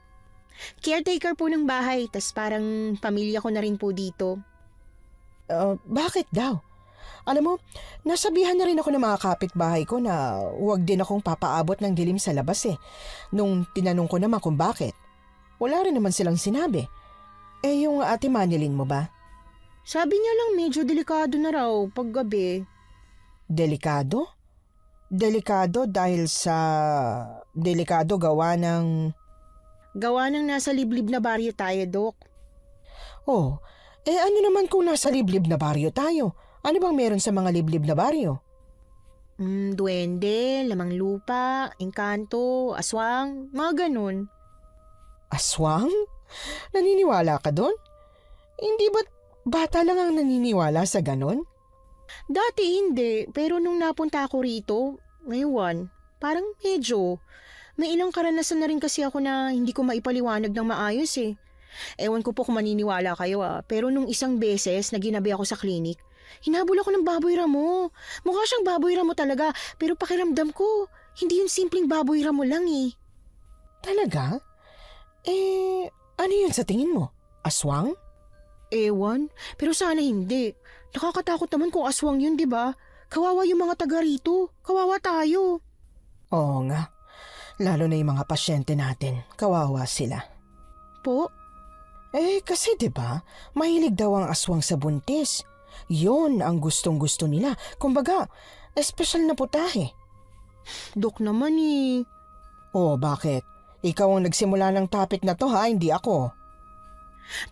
Caretaker po ng bahay, tas parang pamilya ko na rin po dito. Bakit daw? Alam mo, nasabihan na rin ako ng mga kapitbahay ko na huwag din akong papaabot ng dilim sa labas eh. Nung tinanong ko naman kung bakit, wala rin naman silang sinabi. Eh yung Ate Manilyn mo ba? Sabi niya lang medyo delikado na raw pag gabi. Delikado? Delikado dahil sa... Delikado gawa ng... Gawa ng nasa liblib na baryo tayo, Dok. Oh, ano naman kung nasa liblib na baryo tayo? Ano bang meron sa mga liblib na baryo? Duwende, lamang lupa, engkanto, aswang, mga ganun. Aswang? Naniniwala ka doon? Hindi ba't bata lang ang naniniwala sa ganon? Dati hindi, pero nung napunta ako rito, ngayon, parang medyo. May ilang karanasan na rin kasi ako na hindi ko maipaliwanag ng maayos eh. Ewan ko po kung maniniwala kayo pero nung isang beses na ginabi ako sa klinik, hinabol ako ng baboy ramo. Mukha siyang baboy ramo talaga, pero pakiramdam ko, hindi yung simpleng baboy ramo lang eh. Talaga? Ano yun sa tingin mo? Aswang? Ewan, pero sana hindi. Nakakatakot naman kung aswang yun, di ba? Kawawa yung mga taga rito. Kawawa tayo. Oo nga. Lalo na yung mga pasyente natin. Kawawa sila. Po? Kasi 'di ba, mahilig daw ang aswang sa buntis. 'Yon ang gustong-gusto nila. Kumbaga, espesyal na putahe. Dok naman eh. Oh, bakit? Ikaw ang nagsimula ng topic na to ha, hindi ako.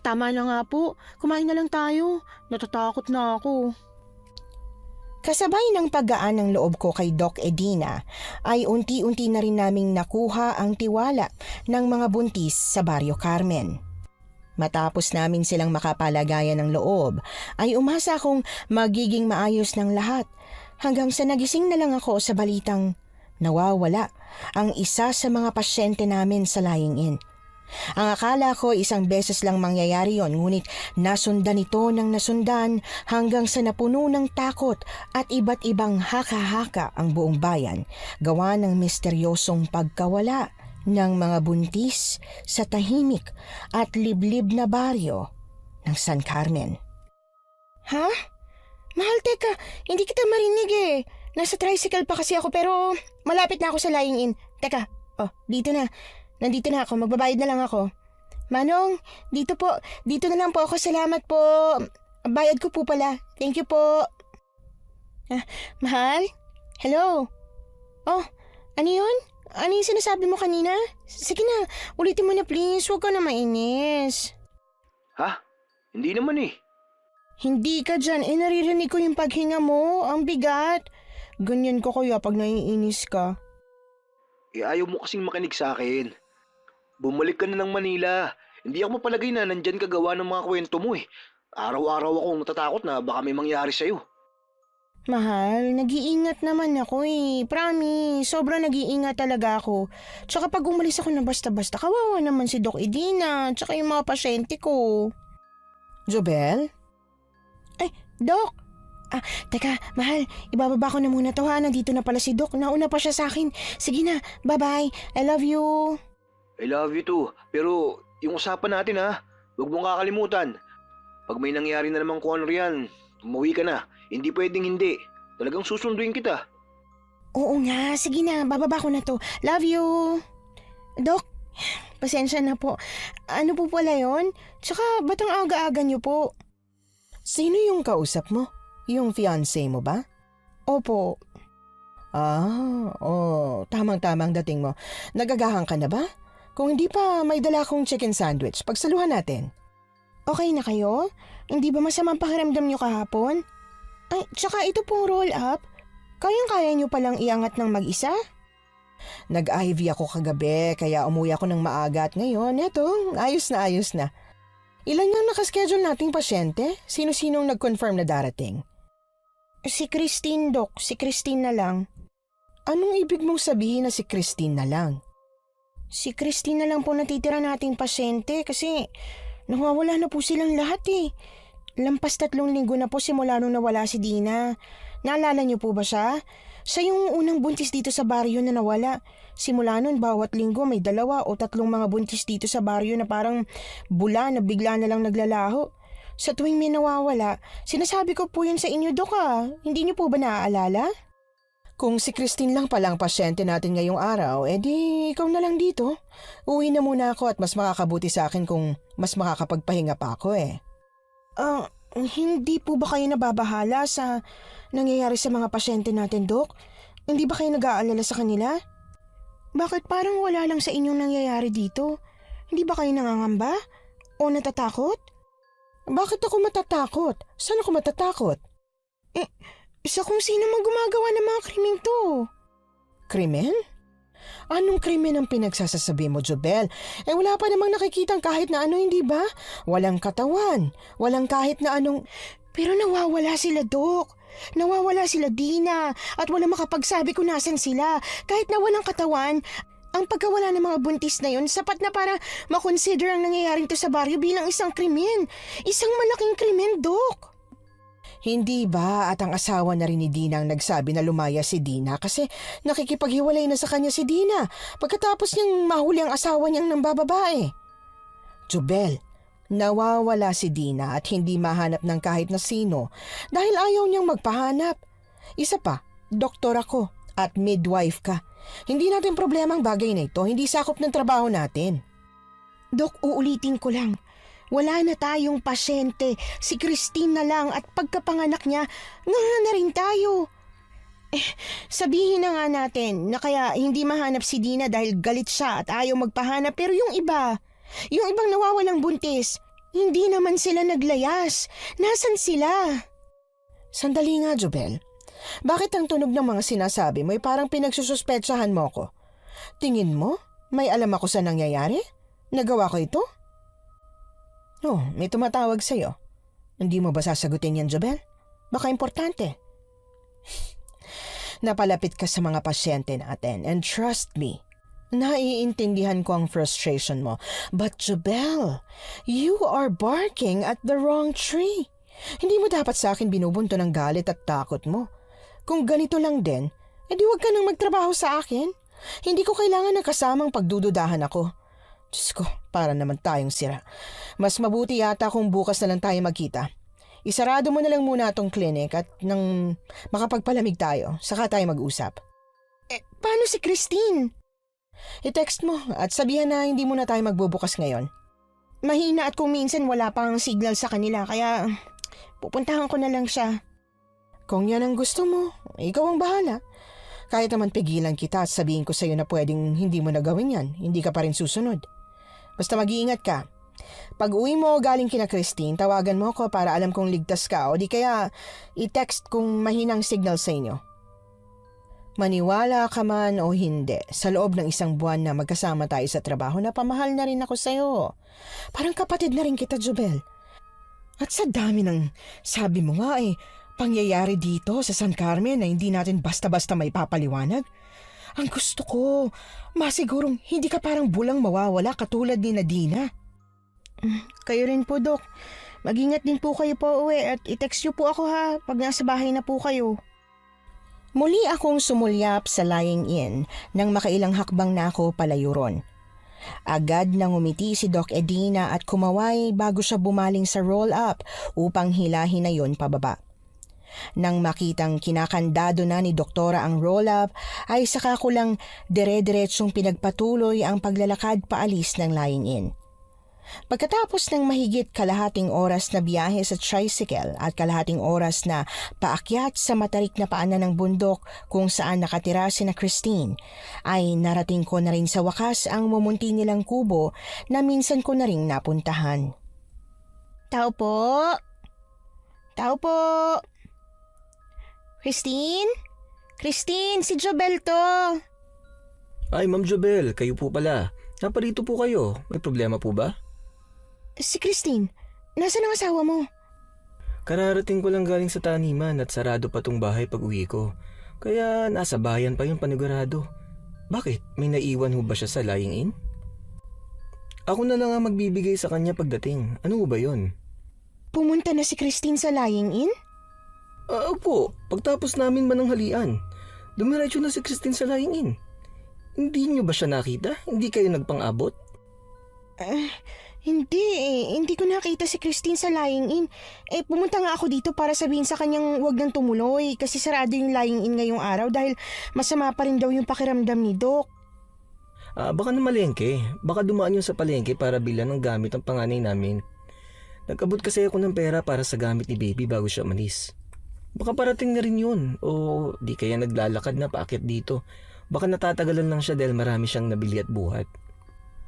Tama na nga po. Kumain na lang tayo. Natatakot na ako. Kasabay ng paggaan ng loob ko kay Doc Edina, ay unti-unti na rin naming nakuha ang tiwala ng mga buntis sa Barrio Carmen. Matapos namin silang makapalagayan ng loob, ay umasa akong magiging maayos ng lahat hanggang sa nagising na lang ako sa balitang nawawala ang isa sa mga pasyente namin sa lying-in. Ang akala ko isang beses lang mangyayari yon, ngunit nasundan ito ng nasundan hanggang sa napuno ng takot at iba't ibang haka-haka ang buong bayan gawa ng misteryosong pagkawala ng mga buntis sa tahimik at liblib na baryo ng San Carmen. Ha? Mahal, teka, hindi kita marinig eh. Nasa tricycle pa kasi ako pero malapit na ako sa lying-in. Teka, dito na. Nandito na ako, magbabayad na lang ako. Manong, dito na lang po ako, salamat po. Bayad ko po pala, thank you po. Mahal? Hello? Oh, ano yun? Ano yung sinasabi mo kanina? Sige na, ulitin mo na please, huwag ka na mainis. Ha? Hindi naman eh. Hindi ka dyan, naririnig ko yung paghinga mo, ang bigat. Ganyan ko kaya pag naiinis ka. Ayaw mo kasing makinig sa akin. Bumalik ka na ng Manila. Hindi ako mapalagay na nandyan ka gawa ng mga kwento mo eh. Araw-araw akong natatakot na baka may mangyari sa'yo. Mahal, nag-iingat naman ako eh. Promise, sobrang nag-iingat talaga ako. Tsaka pag umalis ako na basta-basta, kawawa naman si Doc Edina, tsaka yung mga pasyente ko. Jobel? Doc! Teka, mahal, ibababa ko na muna to ha. Nandito na pala si Doc. Nauna pa siya sa akin. Sige na, bye-bye. I love you. I love you too. Pero yung usapan natin ha, huwag mong kakalimutan. Pag may nangyari na naman kung ano riyan, Umuwi ka na. Hindi pwedeng hindi. Talagang susunduin kita. Oo nga, sige na, bababa ko na to. Love you! Dok, pasensya na po. Ano po pala yon? Tsaka, ba't ang aga-aga niyo po? Sino yung kausap mo? Yung fiancé mo ba? Opo. Tamang-tamang dating mo. Nagagahan ka na ba? Kung hindi pa, may dala akong chicken sandwich. Pagsaluhan natin. Okay na kayo? Hindi ba masamang pakiramdam niyo kahapon? Ay, tsaka ito pong roll up. Kayang-kaya niyo palang iangat ng mag-isa? Nag-IV ako kagabi, kaya umuwi ako ng maaga at ngayon, eto, ayos na. Ilan yung nakaschedule nating pasyente? Sino-sinong nag-confirm na darating? Si Christine, Dok. Si Christine na lang. Anong ibig mong sabihin na si Christine na lang? Si Christine na lang po natitira nating pasyente kasi nawawala na po silang lahat eh. Lampas 3 linggo na po simula nung nawala si Dina. Naalala niyo po ba siya? Siya yung unang buntis dito sa baryo na nawala. Simula nun, bawat linggo may 2 o 3 mga buntis dito sa baryo na parang bula na bigla na lang naglalaho. Sa tuwing may nawawala, sinasabi ko po yun sa inyo, Dok ah. Hindi niyo po ba naaalala? Kung si Christine lang palang pasyente natin ngayong araw, edi ikaw na lang dito. Uwi na muna ako at mas makakabuti sa akin kung mas makakapagpahinga pa ako eh. Hindi po ba kayo nababahala sa nangyayari sa mga pasyente natin, Dok? Hindi ba kayo nag-aalala sa kanila? Bakit parang wala lang sa inyong nangyayari dito? Hindi ba kayo nangangamba? O natatakot? Bakit ako matatakot? Saan ako matatakot? Isa kung sino man gumagawa ng mga krimeng to. Krimen? Anong krimen ang pinagsasasabi mo, Jobel? Wala pa namang nakikitang kahit na ano, hindi ba? Walang katawan. Walang kahit na anong... Pero nawawala sila, Dok. Nawawala sila, Dina. At wala makapagsabi kung nasan sila. Kahit na walang katawan, ang pagkawala ng mga buntis na yun, sapat na para makonsider ang nangyayaring to sa baryo bilang isang krimen. Isang malaking krimen, Dok. Hindi ba at ang asawa na rin ni Dina ang nagsabi na lumaya si Dina kasi nakikipaghiwalay na sa kanya si Dina pagkatapos niyang mahuli ang asawa niyang nambababae? Jobel, nawawala si Dina at hindi mahanap ng kahit na sino dahil ayaw niyang magpahanap. Isa pa, doktor ako at midwife ka. Hindi natin problema ang bagay na ito, hindi sakop ng trabaho natin. Dok, uulitin ko lang. Wala na tayong pasyente. Si Christine na lang at pagkapanganak niya, nga na rin tayo. Sabihin na nga natin na kaya hindi mahanap si Dina dahil galit siya at ayaw magpahanap. Pero yung ibang nawawalang buntis, hindi naman sila naglayas. Nasaan sila? Sandali nga, Jobel. Bakit ang tunog ng mga sinasabi mo ay parang pinagsususpetsahan mo ko? Tingin mo, may alam ako sa nangyayari? Nagawa ko ito? May tumatawag sa'yo. Hindi mo ba sasagutin yan, Jobel? Baka importante. Napalapit ka sa mga pasyente natin and trust me, naiintindihan ko ang frustration mo. But Jobel, you are barking at the wrong tree. Hindi mo dapat sa akin binubunto ng galit at takot mo. Kung ganito lang din, edi huwag ka nang magtrabaho sa akin. Hindi ko kailangan ng kasamang pagdududahan ako. Diyos ko, para naman tayong sira. Mas mabuti yata kung bukas na lang tayo magkita. Isarado mo na lang muna itong clinic at nang makapagpalamig tayo, saka tayo mag-usap. Paano si Christine? I-text mo at sabihan na hindi muna tayo magbubukas ngayon. Mahina at kung minsan wala pang signal sa kanila kaya pupuntahan ko na lang siya. Kung yan ang gusto mo, ikaw ang bahala. Kahit naman pigilan kita at sabihin ko sa'yo na pwedeng hindi mo na gawin yan, hindi ka pa rin susunod. Basta mag-iingat ka. Pag uwi mo galing kina Christine, tawagan mo ako para alam kong ligtas ka o di kaya i-text kung mahinang signal sa inyo. Maniwala ka man o hindi, sa loob ng 1 buwan na magkasama tayo sa trabaho, napamahal na rin ako sa'yo. Parang kapatid na rin kita, Jobel. At sa dami ng sabi mo nga pangyayari dito sa San Carmen na hindi natin basta-basta may papaliwanag. Ang gusto ko, masigurong hindi ka parang bulang mawawala katulad ni Nadina. Kayo rin po, Dok. Mag-ingat din po kayo po uwi at i-text niyo po ako ha pag nasa bahay na po kayo. Muli akong sumulyap sa lying-in nang makailang hakbang na ako palayo ron. Agad nang umiti si Doc Edina at kumaway bago siya bumaling sa roll-up upang hilahin na yon pababa. Nang makitang kinakandado na ni Doktora ang roll-up, ay saka ko lang dire-diretsong pinagpatuloy ang paglalakad paalis ng lying-in. Pagkatapos ng mahigit kalahating oras na biyahe sa tricycle at kalahating oras na paakyat sa matarik na paanan ng bundok kung saan nakatira sina Christine, ay narating ko na rin sa wakas ang mumunti nilang kubo na minsan ko na rin napuntahan. Tao po? Tao po? Christine? Christine, si Jobel to. Ay, Ma'am Jobel, kayo po pala. Naparito po kayo. May problema po ba? Si Christine, nasaan ang asawa mo? Kararating ko lang galing sa taniman at sarado pa tong bahay pag uwi ko. Kaya nasa bayan pa yung panigurado. Bakit? May naiwan ho ba siya sa lying-in? Ako na lang ang magbibigay sa kanya pagdating. Ano ba yun? Pumunta na si Christine sa lying-in? Opo, pagtapos namin mananghalian. Dumiretso na si Christine sa lying-in. Hindi niyo ba siya nakita? Hindi kayo nagpang-abot? Hindi ko nakita si Christine sa lying-in. Pumunta nga ako dito para sabihin sa kanyang wag nang tumuloy kasi sarado yung lying-in ngayong araw dahil masama pa rin daw yung pakiramdam ni Doc. Baka na malengke. Baka dumaan yun sa palengke para bilan ng gamit ng panganay namin. Nag-abot kasi ako ng pera para sa gamit ni baby bago siya umalis. Baka parating na rin yun o di kaya naglalakad na paakyat dito. Baka natatagalan lang siya dahil marami siyang nabili at buhat.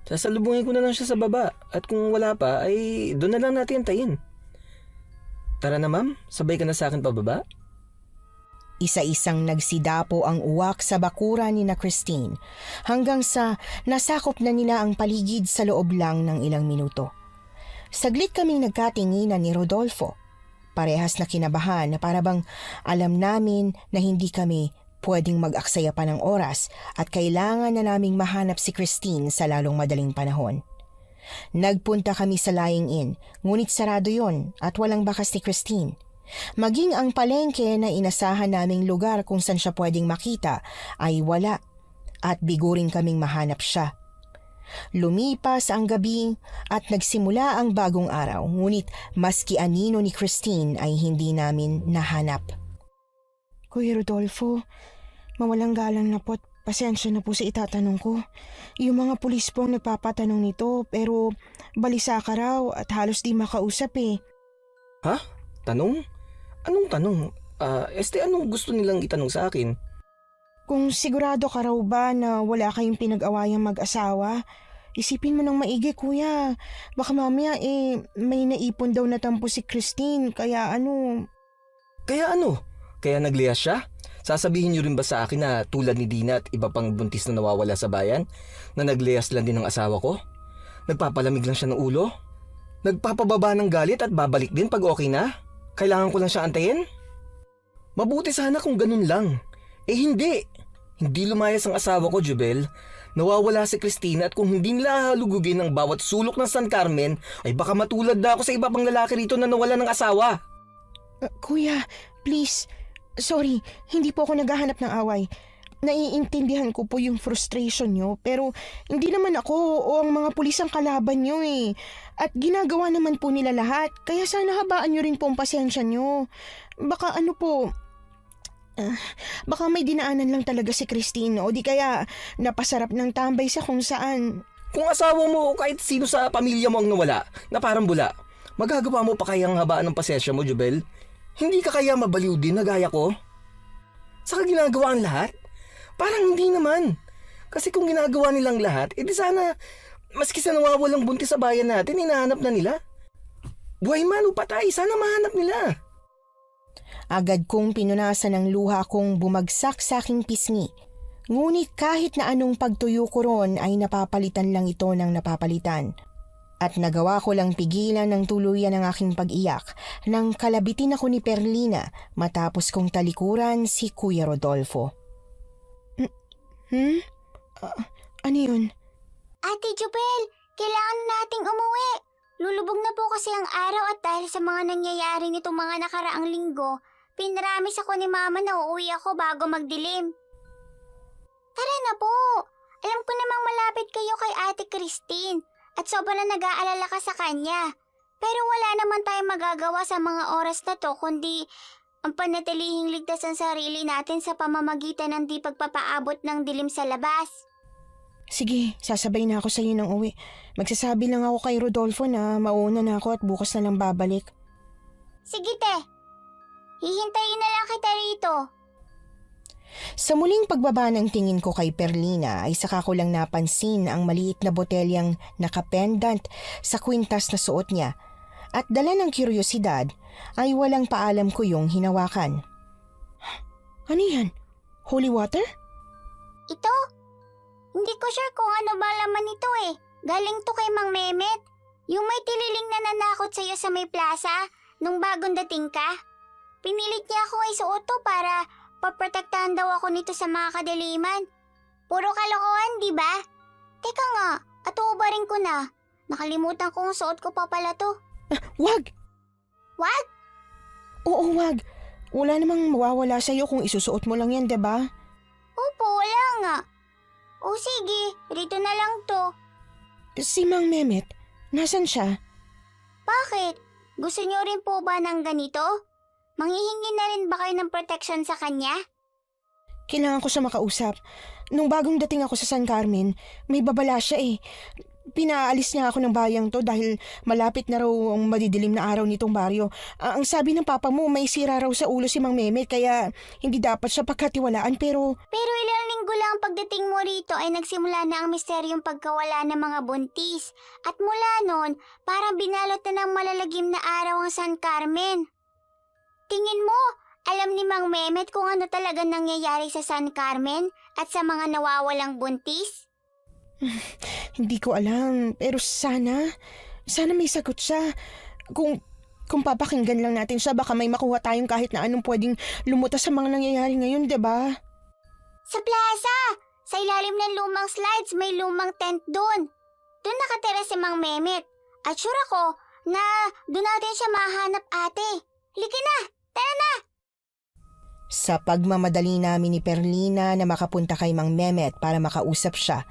Sasalubungin ko na lang siya sa baba at kung wala pa ay doon na lang natin tayin. Tara na ma'am, sabay ka na sa akin pababa. Isa-isang nagsidapo ang uwak sa bakuran ni na Christine hanggang sa nasakop na nila ang paligid sa loob lang ng ilang minuto. Saglit kaming nagkatinginan ni Rodolfo. Parehas na kinabahan na parabang alam namin na hindi kami pwedeng mag-aksaya pa ng oras at kailangan na naming mahanap si Christine sa lalong madaling panahon. Nagpunta kami sa lying-in, ngunit sarado yon at walang bakas ni Christine. Maging ang palengke na inasahan naming lugar kung saan siya pwedeng makita ay wala at biguring kaming mahanap siya. Lumipas ang gabi at nagsimula ang bagong araw, ngunit maski anino ni Christine ay hindi namin nahanap. Kuya Rodolfo, mawalang galang na po't pasensya na po sa itatanong ko. Yung mga pulis po ang nagpapatanong nito pero balisa ka raw at halos di makausap eh. Ha? Tanong? Anong tanong? Anong gusto nilang itanong sa akin? Kung sigurado ka raw ba na wala kayong pinag-awayang mag-asawa, isipin mo ng maigi kuya. Baka mamaya may naipon daw na tampo si Christine kaya ano... Kaya ano? Kaya nagliyas siya? Sasabihin niyo rin ba sa akin na tulad ni Dina at iba pang buntis na nawawala sa bayan, na nagliyas lang din ng asawa ko? Nagpapalamig lang siya ng ulo? Nagpapababa ng galit at babalik din pag okay na? Kailangan ko lang siya antayin? Mabuti sana kung ganun lang. Hindi. Hindi lumayas ang asawa ko, Jubel. Nawawala si Christina at kung hindi nila halugugin ang bawat sulok ng San Carmen, ay baka matulad na ako sa iba pang lalaki rito na nawala ng asawa. Kuya, please. Sorry, hindi po ako naghahanap ng away. Naiintindihan ko po yung frustration nyo, pero hindi naman ako o ang mga pulis ang kalaban nyo eh. At ginagawa naman po nila lahat, kaya sana habaan nyo rin po ang pasensya nyo. Baka ano po, baka may dinaanan lang talaga si Christine o di kaya napasarap ng tambay sa kung saan. Kung asawa mo o kahit sino sa pamilya mo ang nawala, na parang bula, magagawa mo pa kayang habaan ng pasensya mo, Jubel? Hindi ka kaya mabaliw din na gaya ko? Saka ginagawa ang lahat? Parang hindi naman. Kasi kung ginagawa nilang lahat, edi sana, maski sa nawawalang buntis sa bayan natin, hinahanap na nila. Buhay man o patay, sana mahanap nila. Agad kong pinunasan ng luha kong bumagsak sa aking pisngi. Ngunit kahit na anong pagtuyo ko ron ay napapalitan lang ito ng napapalitan. At nagawa ko lang pigilan ng tuluyan ang aking pag-iyak nang kalabitin ako ni Perlina matapos kong talikuran si Kuya Rodolfo. Ano yun? Ate Jubel, kailangan nating umuwi. Lulubog na po kasi ang araw at dahil sa mga nangyayari nitong mga nakaraang linggo, pinramis ako ni Mama na uuwi ako bago magdilim. Tara na po. Alam ko namang malapit kayo kay Ate Christine at sobrang nag-aalala ka sa kanya. Pero wala naman tayong magagawa sa mga oras na to kundi ang panatilihing ligtas ang sarili natin sa pamamagitan ng di pagpapaabot ng dilim sa labas. Sige, sasabay na ako sa iyo ng uwi. Magsasabi lang ako kay Rodolfo na mauna na ako at bukas na lang babalik. Sige te, hihintayin na lang kita rito. Sa muling pagbaba ng tingin ko kay Perlina ay saka ko lang napansin ang maliit na botelyang nakapendant sa kwintas na suot niya at dala ng kuryosidad ay walang paalam ko yung hinawakan. Ano yan? Holy water? Ito? Hindi ko sure kung ano ba laman nito eh. Galing to kay Mang Mehmet. Yung may tililing na nanakot sa'yo sa may plaza nung bagong dating ka. Pinilit niya ako isuot to para paprotektahan daw ako nito sa mga kadaliman. Puro kalokohan, di ba? Teka nga, atuubarin ko na. Nakalimutan kong suot ko pa pala to. Wag! What? Oo, wag. Wala namang mawawala sa'yo kung isusuot mo lang yan, diba? Opo, wala nga. O sige, rito na lang to. Si Mang Mehmet, nasan siya? Bakit? Gusto niyo rin po ba ng ganito? Manghihingi na rin ba kayo ng protection sa kanya? Kailangan ko siya makausap. Nung bagong dating ako sa San Carmen, may babala siya eh. Pinaalis niya ako ng bayang to dahil malapit na raw ang madidilim na araw nitong baryo. Ang sabi ng papa mo, may sira raw sa ulo si Mang Mehmet kaya hindi dapat siya pagkatiwalaan pero... Pero ilang linggo lang pagdating mo rito ay nagsimula na ang misteryong pagkawala ng mga buntis. At mula noon, parang binalot na ng malalagim na araw ang San Carmen. Tingin mo, alam ni Mang Mehmet kung ano talaga nangyayari sa San Carmen at sa mga nawawalang buntis? Hindi ko alam, pero sana may sagot siya. Kung papakinggan lang natin siya, baka may makuha tayong kahit na anong pwedeng lumutas sa mga nangyayari ngayon, diba? Sa plaza! Sa ilalim ng lumang slides, may lumang tent doon. Doon nakatira si Mang Mehmet. At sure ako na doon natin siya mahanap, ate. Halika na! Tara na! Sa pagmamadali namin ni Perlina na makapunta kay Mang Mehmet para makausap siya,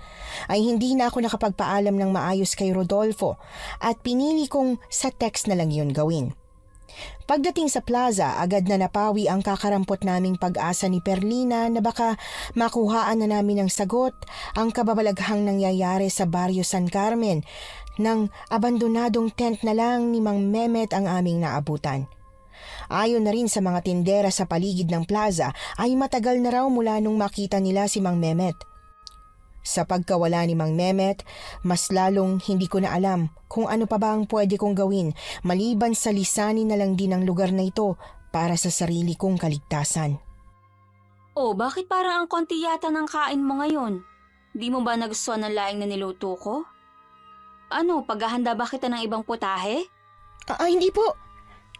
ay hindi na ako nakapagpaalam ng maayos kay Rodolfo at pinili kong sa text na lang yun gawin. Pagdating sa plaza, agad na napawi ang kakarampot naming pag-asa ni Perlina na baka makuhaan na namin ng sagot ang kababalaghang nangyayari sa Barrio San Carmen nang abandonadong tent na lang ni Mang Mehmet ang aming naabutan. Ayon na rin sa mga tindera sa paligid ng plaza ay matagal na raw mula nung makita nila si Mang Mehmet. Sa pagkawala ni Mang Mehmet, mas lalong hindi ko na alam kung ano pa ba ang pwede kong gawin maliban sa lisanin na lang din ang lugar na ito para sa sarili kong kaligtasan. Oh, bakit parang ang konti yata ng kain mo ngayon? Di mo ba nagustuhan ng laing na niluto ko? Ano, paghahanda ba kita ng ibang putahe? Hindi po.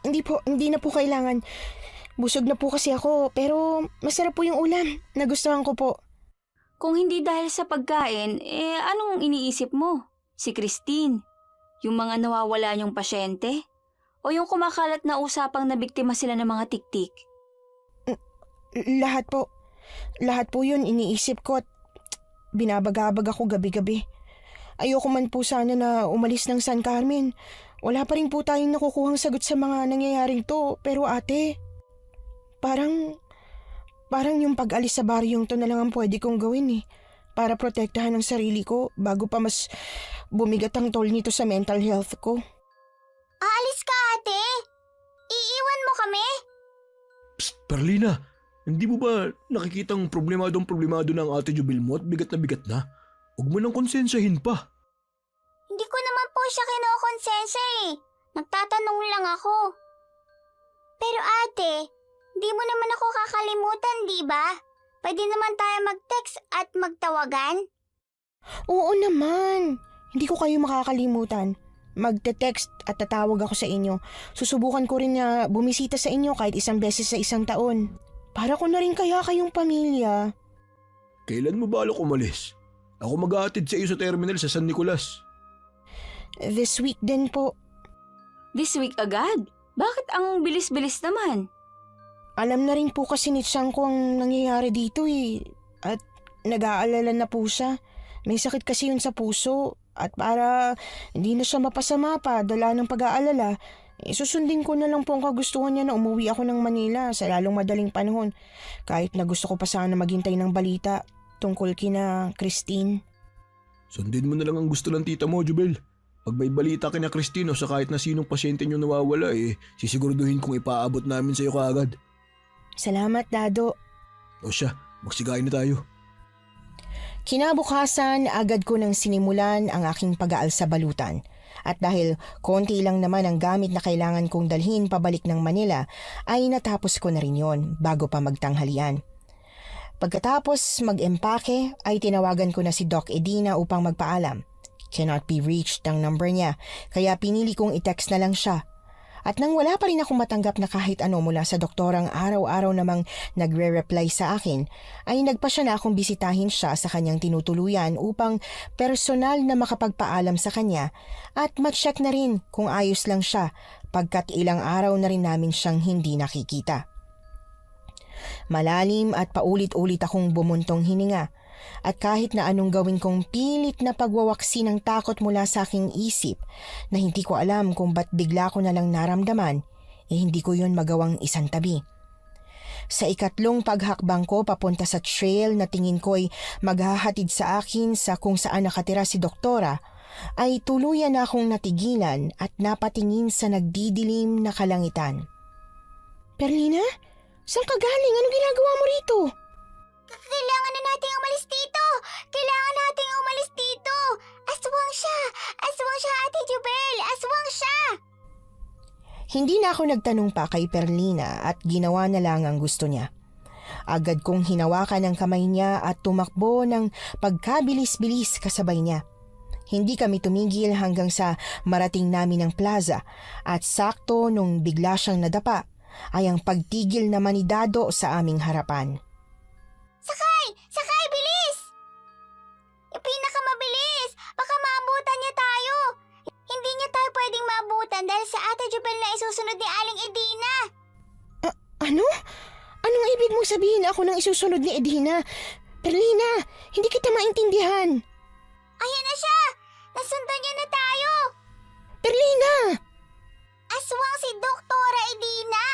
Hindi na po kailangan. Busog na po kasi ako, pero masarap po yung ulam. Nagustuhan ko po. Kung hindi dahil sa pagkain, anong iniisip mo? Si Christine? Yung mga nawawala niyong pasyente? O yung kumakalat na usapang nabiktima sila ng mga tiktik? Lahat po. Lahat po yun iniisip ko at binabagabag ako gabi-gabi. Ayoko man po sana na umalis ng San Carmen. Wala pa rin po tayong nakukuhang sagot sa mga nangyayaring to. Pero ate, parang yung pag-alis sa baryong to na lang ang pwede kong gawin eh. Para protektahan ang sarili ko bago pa mas bumigat ang toll nito sa mental health ko. Aalis ka, ate! Iiwan mo kami? Psst, Perlina, hindi mo ba nakikitang problemado ng ate Jubil mo at bigat na? Huwag mo nang konsensyahin pa. Hindi ko naman po siya kinokonsensya eh. Nagtatanong lang ako. Pero ate, di mo naman ako kakalimutan, di ba? Pwede naman tayo mag-text at magtawagan. Oo naman. Hindi ko kayo makakalimutan. Magte-text at tatawag ako sa inyo. Susubukan ko rin na bumisita sa inyo kahit isang beses sa isang taon. Para ko na rin kaya kayong pamilya. Kailan mo balak umalis? Ako mag-aatid sa iyo sa terminal sa San Nicolas. This week din po. This week agad? Bakit ang bilis-bilis naman? Alam na rin po kasi ni Chang ko ang nangyayari dito eh. At nag-aalala na po siya. May sakit kasi yun sa puso. At para hindi na siya mapasama pa dala ng pag-aalala, Susundin ko na lang po ang kagustuhan niya na umuwi ako ng Manila sa lalong madaling panahon. Kahit na gusto ko pa sana maghintay ng balita tungkol kina Christine. Sundin mo na lang ang gusto ng tita mo, Jubel. Pag may balita kina Christine o sa kahit na sinong pasyente nyo nawawala sisiguraduhin kong ipaabot namin sa iyo kaagad. Salamat, Dado. O siya, magsigayin na tayo. Kinabukasan, agad ko nang sinimulan ang aking pag-aal sa balutan. At dahil konti lang naman ang gamit na kailangan kong dalhin pabalik ng Manila, ay natapos ko na rin yon bago pa magtanghalian. Pagkatapos mag-empake, ay tinawagan ko na si Doc Edina upang magpaalam. Cannot be reached ang number niya, kaya pinili kong i-text na lang siya. At nang wala pa rin akong matanggap na kahit ano mula sa doktorang araw-araw namang nagre-reply sa akin, ay nagpasya na akong bisitahin siya sa kanyang tinutuluyan upang personal na makapagpaalam sa kanya at ma-check na rin kung ayos lang siya pagkat ilang araw na rin namin siyang hindi nakikita. Malalim at paulit-ulit akong bumuntong hininga. At kahit na anong gawin kong pilit na pagwawaksi ng takot mula sa aking isip na hindi ko alam kung ba't bigla ko na lang naramdaman, hindi ko yun magawang isang tabi. Sa ikatlong paghakbang ko papunta sa trail na tingin ko'y maghahatid sa akin sa kung saan nakatira si Doktora, ay tuluyan na akong natigilan at napatingin sa nagdidilim na kalangitan. Perlina? Saan ka galing? Anong ginagawa mo rito? Kailangan na nating umalis dito! Kailangan nating umalis dito! Aswang siya! Aswang siya, Ate Jubel! Aswang siya! Hindi na ako nagtanong pa kay Perlina at ginawa na lang ang gusto niya. Agad kong hinawakan ang kamay niya at tumakbo ng pagkabilis-bilis kasabay niya. Hindi kami tumigil hanggang sa marating namin ang plaza at sakto nung bigla siyang nadapa ay ang pagtigil naman ni Dado sa aming harapan. Sakay! Sakay! Bilis! Pinakamabilis! Baka maabutan niya tayo! Hindi niya tayo pwedeng maabutan dahil sa Ate Jubel na isusunod ni Aling Edina! Ano? Anong ibig mong sabihin ako nang isusunod ni Edina? Perlina, hindi kita maintindihan. Ayan na siya! Nasundan niya na tayo! Perlina! Aswang si Doktora Edina!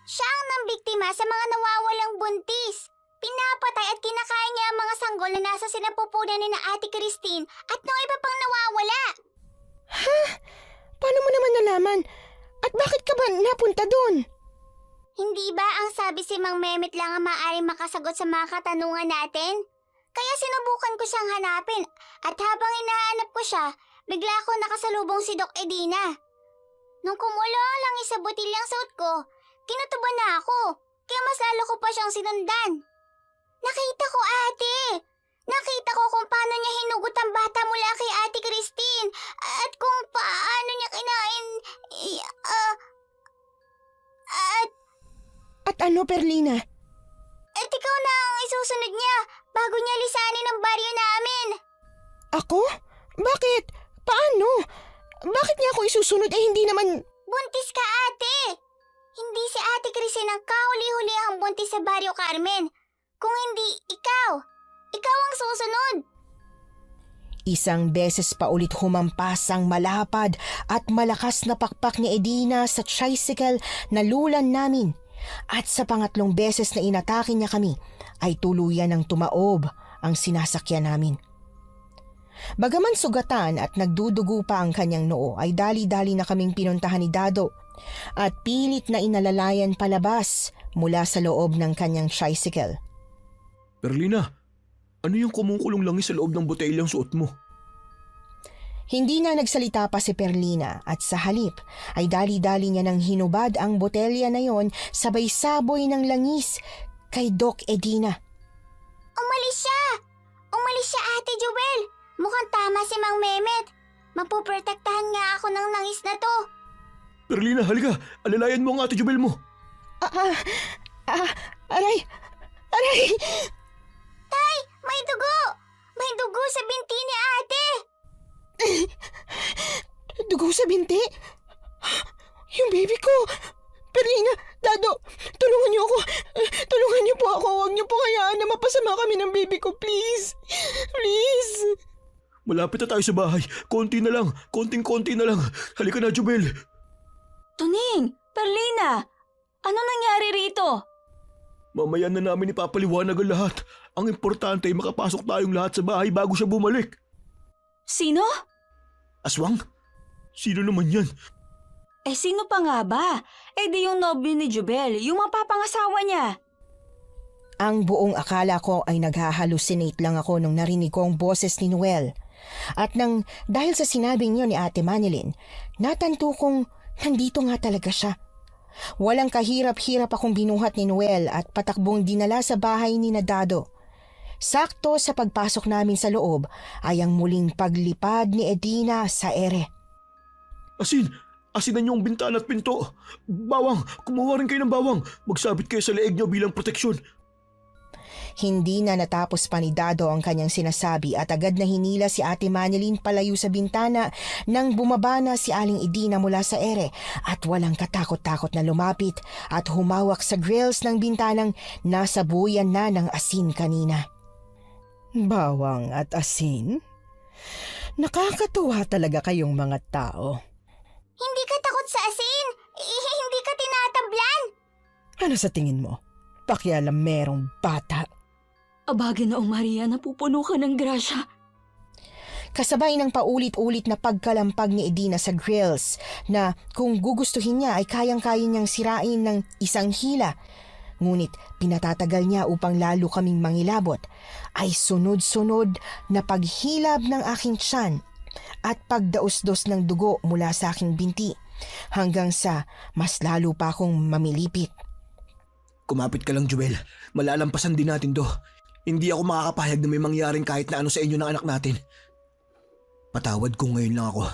Siya ang nambiktima sa mga nawawalang buntis. Pinapatay at kinakain niya ang mga sanggol na nasa sinapupunan ni na Ate Christine at ng iba pang nawawala. Ha? Paano mo naman nalaman? At bakit ka ba napunta doon? Hindi ba ang sabi si Mang Mehmet lang ang maaaring makasagot sa mga katanungan natin? Kaya sinubukan ko siyang hanapin at habang hinahanap ko siya, bigla ko nakasalubong si Doc Edina. Nung kumulo lang isa botilyang suot ko, kinutuban na ako, kaya mas lalo ko pa siyang sinundan. Nakita ko, ate! Nakita ko kung paano niya hinugot ang bata mula kay Ate Christine at kung paano niya kinain... At ano, Perlina? At ikaw na ang isusunod niya bago niya lisanin ang baryo namin. Ako? Bakit? Paano? Bakit niya ako isusunod hindi naman... Buntis ka, ate! Hindi si Ate Christine ang kahuli-huli ang buntis sa baryo Carmen. Kung hindi, ikaw ang susunod. Isang beses pa ulit humampas ang malapad at malakas na pakpak ni Edina sa tricycle na lulan namin. At sa pangatlong beses na inatake niya kami, ay tuluyan ng tumaob ang sinasakyan namin. Bagaman sugatan at nagdudugo pa ang kanyang noo, ay dali-dali na kaming pinuntahan ni Dado at pilit na inalalayan palabas mula sa loob ng kanyang tricycle. Perlina, ano yung kumukulong langis sa loob ng botelyang suot mo? Hindi na nagsalita pa si Perlina at sa halip ay dali-dali niya nang hinubad ang botelya na yon sabay saboy ng langis kay Doc Edina. Umalis siya! Umalis siya, Ate Jubel! Mukhang tama si Mang Mehmet. Mapuprotektahan nga ako ng langis na to. Perlina, halika! Alalayan mo ang Ate Jubel mo! Aray! Aray! Tay! May dugo! May dugo sa binti ni ate! Dugo sa binti? Yung baby ko! Perlina, Dado, tulungan niyo ako. Tulungan niyo po ako. Huwag niyo po kayaan na mapasama kami ng baby ko, please. Please. Malapit na tayo sa bahay. Konti na lang. Konting-konti na lang. Halika na, Jubel. Tuning! Perlina! Ano nangyari rito? Mamaya na namin ipapaliwanag ang lahat. Ang importante ay makapasok tayong lahat sa bahay bago siya bumalik. Sino? Aswang? Sino naman yan? Eh sino pa nga ba? Eh di yung nobyo ni Jubel, yung mapapangasawa niya. Ang buong akala ko ay naghahalusinate lang ako nung narinig ko ang boses ni Noel. At nang dahil sa sinabing yun ni Ate Manilyn, natanto kong nandito nga talaga siya. Walang kahirap-hirap akong binuhat ni Noel at patakbong dinala sa bahay ni Nadado. Sakto sa pagpasok namin sa loob ay ang muling paglipad ni Edina sa ere. Asinan niyo ang bintana at pinto. Bawang, kumuha rin kayo ng bawang. Magsabit kayo sa leeg niyo bilang proteksyon. Hindi na natapos pa ni Dado ang kanyang sinasabi at agad na hinila si Ate Manilyn palayo sa bintana nang bumaba na si Aling Edina mula sa ere at walang katakot-takot na lumapit at humawak sa grills ng bintanang nasabuyan na ng asin kanina. Bawang at asin? Nakakatuwa talaga kayong mga tao. Hindi ka takot sa asin! Hindi ka tinatablan! Ano sa tingin mo? Pakialam merong bata. Abagin na Maria, napupuno ka ng grasya. Kasabay ng paulit-ulit na pagkalampag ni Edina sa grills na kung gugustuhin niya ay kayang-kaya niyang sirain ng isang hila. Ngunit pinatatagal niya upang lalo kaming mangilabot ay sunod-sunod na paghilab ng aking tiyan at pagdaos-dos ng dugo mula sa aking binti hanggang sa mas lalo pa akong mamilipit. Kumapit ka lang, Joel. Malalampasan din natin to. Hindi ako makakapahayag na may mangyaring kahit na ano sa inyo ng anak natin. Patawad kung ngayon lang ako.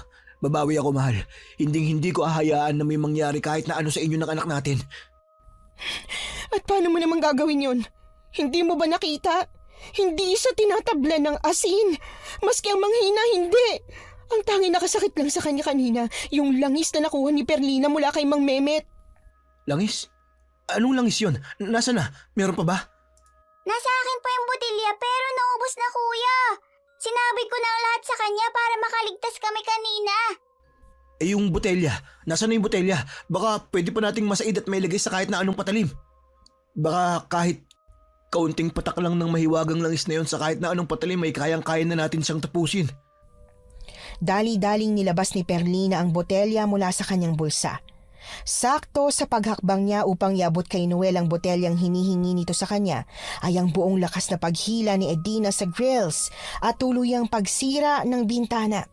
Babawi ako, mahal. Hindi ko ahayaan na may mangyari kahit na ano sa inyo ng anak natin. At paano mo naman gagawin yun? Hindi mo ba nakita? Hindi siya tinatablan ng asin. Maski ang manghina, hindi. Ang tanging nakasakit lang sa kanya kanina, yung langis na nakuha ni Perlina mula kay Mang Mehmet. Langis? Anong langis yun? Nasaan na? Meron pa ba? Nasa akin pa yung botilya pero naubos na kuya. Sinabi ko na ang lahat sa kanya para makaligtas kami kanina. Eh yung botelya. Nasaan na yung botelya? Baka pwede pa nating masaid at may lagay sa kahit na anong patalim. Baka kahit kaunting patak lang ng mahiwagang langis na yon sa kahit na anong patalim ay kayang-kaya na natin siyang tapusin. Dali-daling nilabas ni Perlina ang botelya mula sa kanyang bulsa. Sakto sa paghakbang niya upang iabot kay Noel ang botelyang hinihingi nito sa kanya ay ang buong lakas na paghila ni Edina sa grills at tuluyang pagsira ng bintana.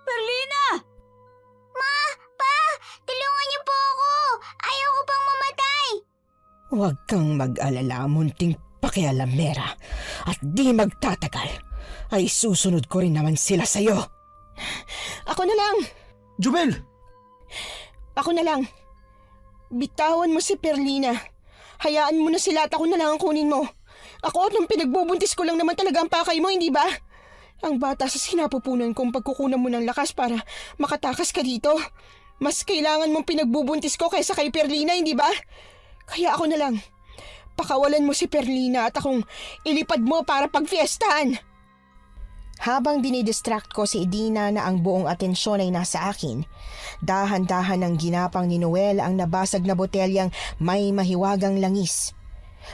Perlina! Ma! Pa! Tulungan niyo po ako! Ayaw ko pang mamatay! Huwag kang mag-alala, munting pakialamera, at di magtatagal ay susunod ko rin naman sila sa'yo. Ako na lang! Jubel! Ako na lang. Bitawan mo si Perlina. Hayaan mo na sila at ako na lang ang kunin mo. Ako at nung pinagbubuntis ko lang naman talaga ang pakay mo, hindi ba? Ang bata sa sinapupunan kong pagkukunan mo ng lakas para makatakas ka dito. Mas kailangan mong pinagbubuntis ko kaysa kay Perlina, hindi ba? Kaya ako na lang. Pakawalan mo si Perlina at akong ilipad mo para pagfiestahan. Habang dinidistract ko si Edina na ang buong atensyon ay nasa akin, dahan-dahan ang ginapang ni Noel ang nabasag na botelyang may mahiwagang langis.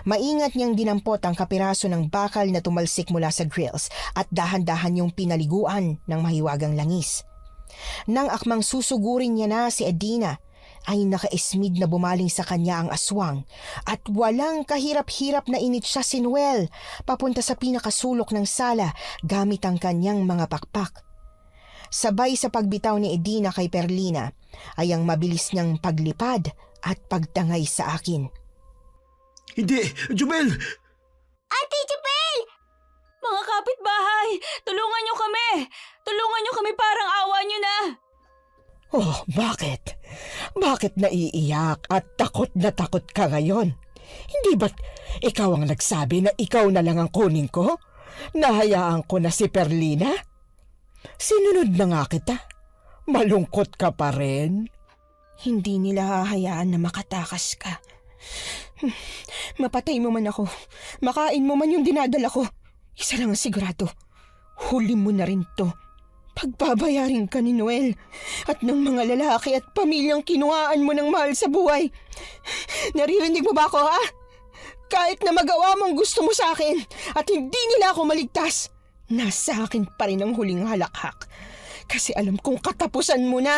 Maingat niyang dinampot ang kapiraso ng bakal na tumalsik mula sa grills at dahan-dahan yung pinaliguan ng mahiwagang langis. Nang akmang susugurin niya na si Edina, ay nakaismid na bumaling sa kanya ang aswang at walang kahirap-hirap na initsa si Noel papunta sa pinakasulok ng sala gamit ang kanyang mga pakpak. Sabay sa pagbitaw ni Edina kay Perlina ay ang mabilis niyang paglipad at pagtangay sa akin. Hindi! Jubel! Ate Jubel! Mga kapitbahay! Tulungan niyo kami! Tulungan niyo kami, parang awa niyo na! Oh, bakit? Bakit naiiyak at takot na takot ka ngayon? Hindi ba't ikaw ang nagsabi na ikaw na lang ang kunin ko? Nahayaan ko na si Perlina? Sinunod na nga kita. Malungkot ka pa rin. Hindi nila hahayaan na makatakas ka. Mapatay mo man ako. Makain mo man yung dinadala ko. Isa lang ang sigurado. Huli mo na rin to. Pagbabayarin ka ni Noel at ng mga lalaki at pamilyang kinuhaan mo ng mahal sa buhay. Naririnig mo ba ako, ha? Kahit na magawa mong gusto mo sa akin at hindi nila ako maligtas, nasa akin pa rin ang huling halakhak. Kasi alam kong katapusan mo na.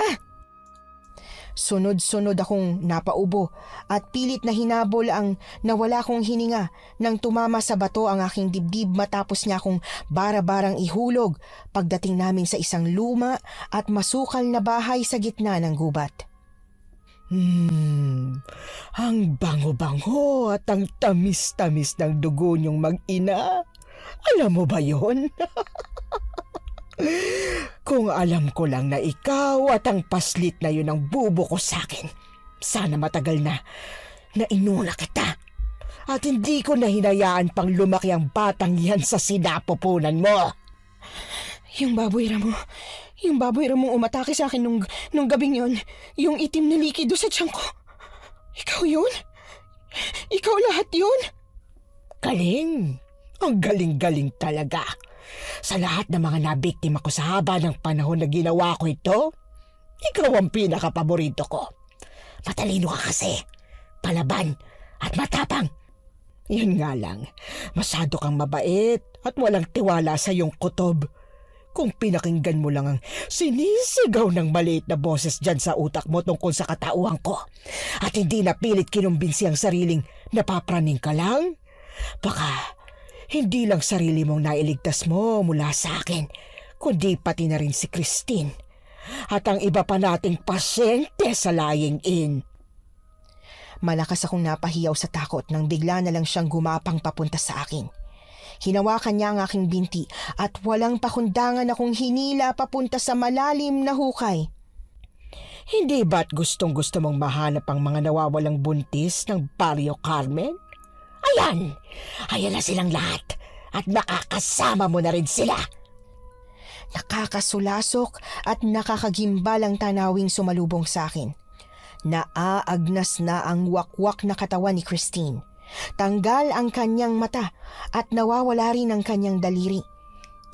Sunod-sunod akong napaubo at pilit na hinabol ang nawala kong hininga nang tumama sa bato ang aking dibdib matapos niya akong bara-barang ihulog pagdating namin sa isang luma at masukal na bahay sa gitna ng gubat. Ang bango-bango at ang tamis-tamis ng dugo niyong mag-ina. Alam mo ba yon? Kung alam ko lang na ikaw at ang paslit na yun ang bubo ko sa akin, sana matagal na inuna kita. At hindi ko na hinayaan pang lumaki ang batang yan sa sinapupunan mo. Yung baboy ramo umatake sa akin nung gabing yun, yung itim na likido sa tiyan ko. Ikaw yun? Ikaw lahat yun? Galing. Ang galing-galing talaga. Sa lahat ng mga nabiktima ko sa haba ng panahon na ginawa ko ito, ikaw ang pinakapaborito ko. Matalino ka kasi, palaban at matapang. Yun nga lang, masyado kang mabait at walang tiwala sa iyong kutob. Kung pinakinggan mo lang ang sinisigaw ng maliit na boses dyan sa utak mo tungkol sa katauhan ko at hindi na pilit kinumbinsi ang sariling napapraning ka lang, baka hindi lang sarili mong nailigtas mo mula sa akin, kundi pati na rin si Christine at ang iba pa nating pasyente sa lying-in. Malakas akong napahiyaw sa takot nang bigla na lang siyang gumapang papunta sa akin. Hinawakan niya ang aking binti at walang pakundangan akong hinila papunta sa malalim na hukay. Hindi ba't gustong-gusto mong mahanap ang mga nawawalang buntis ng Barrio Carmen? Ayan na silang lahat at makakasama mo na rin sila. Nakakasulasok at nakakagimbal ang tanawing sumalubong sa akin. Naaagnas na ang wakwak na katawan ni Christine. Tanggal ang kanyang mata at nawawala rin ang kanyang daliri.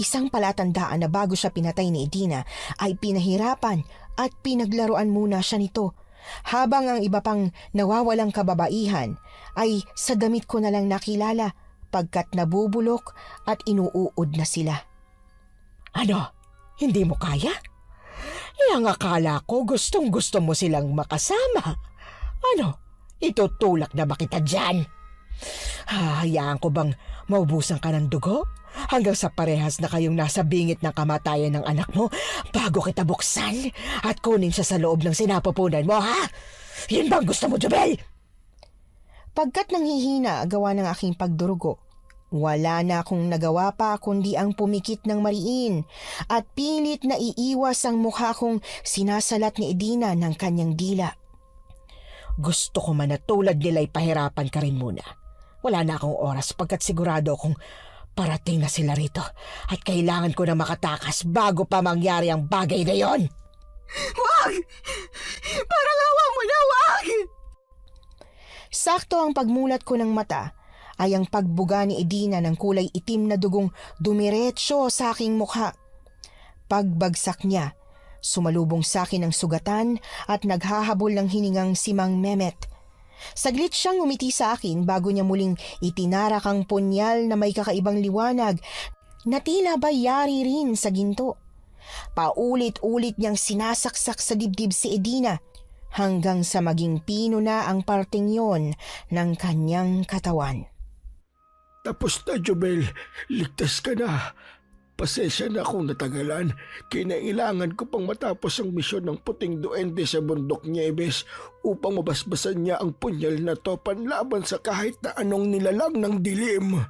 Isang palatandaan na bago siya pinatay ni Edina ay pinahirapan at pinaglaruan muna siya nito. Habang ang iba pang nawawalang kababaihan ay sa damit ko na lang nakilala pagkat nabubulok at inuuod na sila. Ano? Hindi mo kaya? Ang akala ko gustong-gusto mo silang makasama. Ano? Itutulak na ba kita dyan? Hayaan ko bang maubusan ka ng dugo? Hanggang sa parehas na kayong nasa bingit ng kamatayan ng anak mo bago kita buksan at kunin siya sa loob ng sinapupunan mo, ha? Yun bang gusto mo, Jubel? Pagkat nanghihina gawa ng aking pagdurugo, wala na akong nagawa pa kundi ang pumikit ng mariin at pilit na iiwas ang mukha kong sinasalat ni Edina ng kanyang dila. Gusto ko man na tulad nila'y pahirapan ka rin muna. Wala na akong oras pagkat sigurado kung parating na sila rito at kailangan ko na makatakas bago pa mangyari ang bagay na yon. Wag! Parang awa mo na, wag! Sakto ang pagmulat ko ng mata ay ang pagbuga ni Edina ng kulay itim na dugong dumiretso sa aking mukha. Pagbagsak niya, sumalubong sa akin ang sugatan at naghahabol ng hiningang si Mang Mehmet. Saglit siyang umiti sa akin bago niya muling itinarak ang punyal na may kakaibang liwanag na tila bayari rin sa ginto. Paulit-ulit niyang sinasaksak sa dibdib si Edina hanggang sa maging pino na ang parting yon ng kanyang katawan. Tapos na, Jubel. Ligtas ka na. Pasensya na kung natagalan. Kinailangan ko pang matapos ang misyon ng puting duwende sa bundok Nieves upang mabasbasan niya ang punyal na to panlaban sa kahit na anong nilalang ng dilim.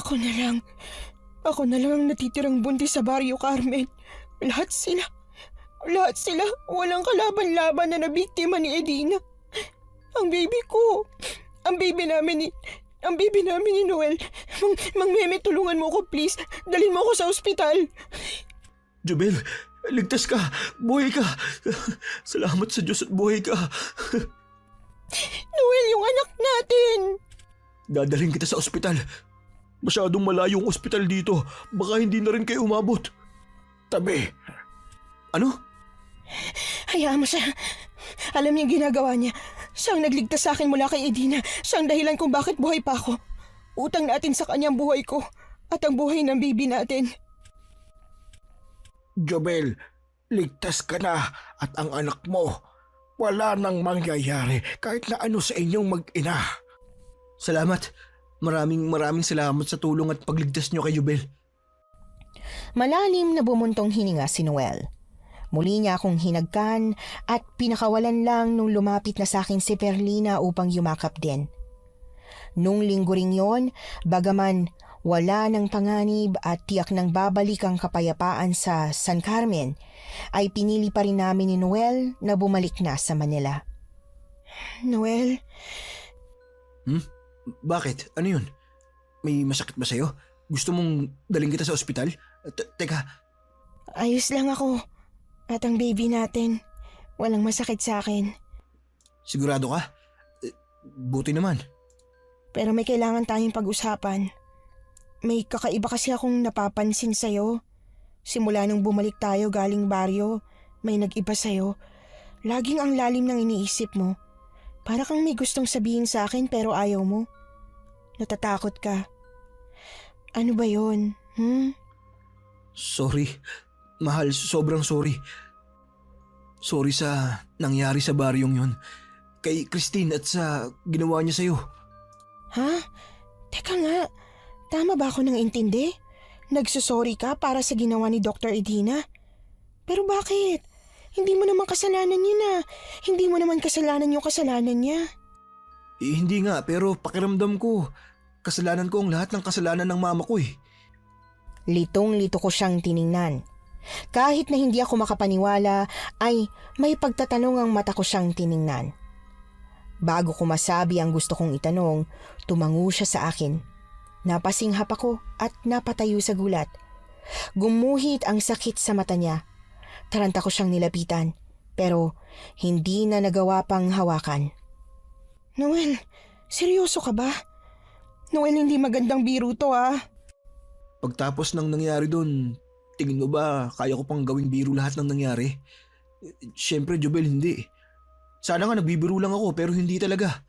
Ako na lang ang natitirang buntis sa Barrio Carmen. Lahat sila, walang kalaban-laban na nabiktima ni Edina. Ang baby ko, ang baby namin ni Noel. Mang Meme, tulungan mo ko please. Dalhin mo ako sa ospital. Jubel, ligtas ka. Buhay ka. Salamat sa Diyos at buhay ka. Noel, yung anak natin. Dadalhin kita sa ospital. Masyadong malayo ang ospital dito. Baka hindi na rin kayo umabot. tabi. Ano? Hayaan mo siya. Alam niya yung ginagawa niya. Siyang nagligtas sa akin mula kay Edina. Siyang dahilan kung bakit buhay pa ako. Utang natin sa kanya ang buhay ko at ang buhay ng baby natin. Jobel, ligtas ka na at ang anak mo, wala nang mangyayari kahit na ano sa inyong mag-ina. Salamat. Maraming salamat sa tulong at pagligtas niyo kay Jubel. Malalim na bumuntong hininga si Noel. Muli niya akong hinagkan at pinakawalan lang nung lumapit na sa akin si Perlina upang yumakap din. Nung linggo ring yon, bagaman wala ng panganib at tiyak nang babalik ang kapayapaan sa San Carmen, ay pinili pa rin namin ni Noel na bumalik na sa Manila. Noel, Bakit? Ano yun? May masakit ba sa'yo? Gusto mong daling kita sa ospital? Teka, ayos lang ako. At ang baby natin, walang masakit sa akin. sigurado ka? Buti naman. Pero may kailangan tayong pag-usapan. May kakaiba kasi akong napapansin sa'yo. Simula nung bumalik tayo galing baryo, may nag-iba sa'yo. Laging ang lalim ng iniisip mo. Para kang may gustong sabihin sa akin pero ayaw mo. Natatakot ka. Ano ba yun? Sorry. Mahal, sobrang sorry. Sorry sa nangyari sa baryong yun. Kay Christine at sa ginawa niya sa'yo. Ha? Teka nga, tama ba ako nang intindi? Nagsusorry ka para sa ginawa ni Dr. Edina? Pero bakit? Hindi mo naman kasalanan yun ah. Hindi mo naman kasalanan yung kasalanan niya. Hindi nga, pero pakiramdam ko, kasalanan ko ang lahat ng kasalanan ng mama ko eh. Litong-lito ko siyang tiningnan. Kahit na hindi ako makapaniwala, ay may pagtatanong ang mata ko siyang tiningnan. Bago ko masabi ang gusto kong itanong, tumango siya sa akin. Napasinghap ako at napatayo sa gulat. Gumuhit ang sakit sa mata niya. Taranta ko siyang nilapitan, pero hindi na nagawa pang hawakan. Noel, seryoso ka ba? Noel, hindi magandang biro to ah. Pagtapos ng nangyari doon, tingin mo ba kaya ko pang gawing biro lahat ng nangyari? Siyempre, Jubel, hindi. Sana nga nagbibiro lang ako pero hindi talaga.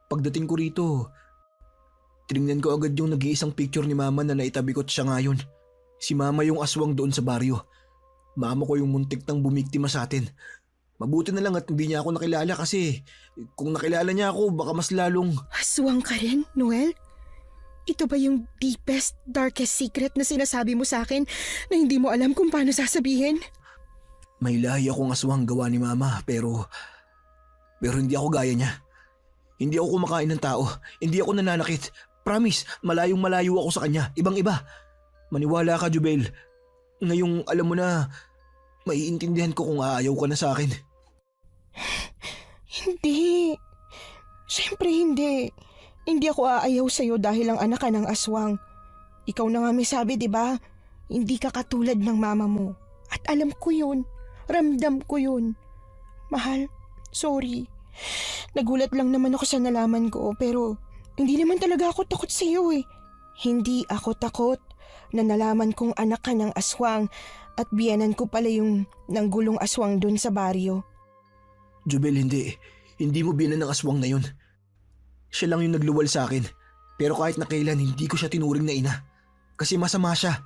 Pagdating ko rito, tinignan ko agad yung nag-iisang picture ni Mama na naitabi ko at siya ngayon. Si Mama yung aswang doon sa baryo. Mama ko yung muntik nang bumiktima sa atin. Mabuti na lang at hindi niya ako nakilala kasi kung nakilala niya ako baka mas lalong... Aswang ka rin, Noel? Ito ba yung deepest, darkest secret na sinasabi mo sa akin na hindi mo alam kung paano sasabihin? May lahi akong aswang gawa ni Mama pero hindi ako gaya niya. Hindi ako kumakain ng tao. Hindi ako nananakit. Promise, malayong-malayo ako sa kanya. Ibang-iba. Maniwala ka, Jubel. Ngayong alam mo na, maiintindihan ko kung aayaw ka na sa akin. Hindi. Siyempre hindi. Hindi ako aayaw sa'yo dahil ang anak ka ng aswang. Ikaw na nga may sabi, di ba? Hindi ka katulad ng mama mo. At alam ko yun. Ramdam ko yun. Mahal, sorry. Nagulat lang naman ako sa nalaman ko pero hindi naman talaga ako takot sa'yo eh. Hindi ako takot na nalaman kong anak ka ng aswang at biyanan ko pala yung nanggulong aswang dun sa baryo. Jubel, hindi. Hindi mo binan ng aswang na yun. Siya lang yung nagluwal sa akin. Pero kahit na kailan, hindi ko siya tinuring na ina. Kasi masama siya.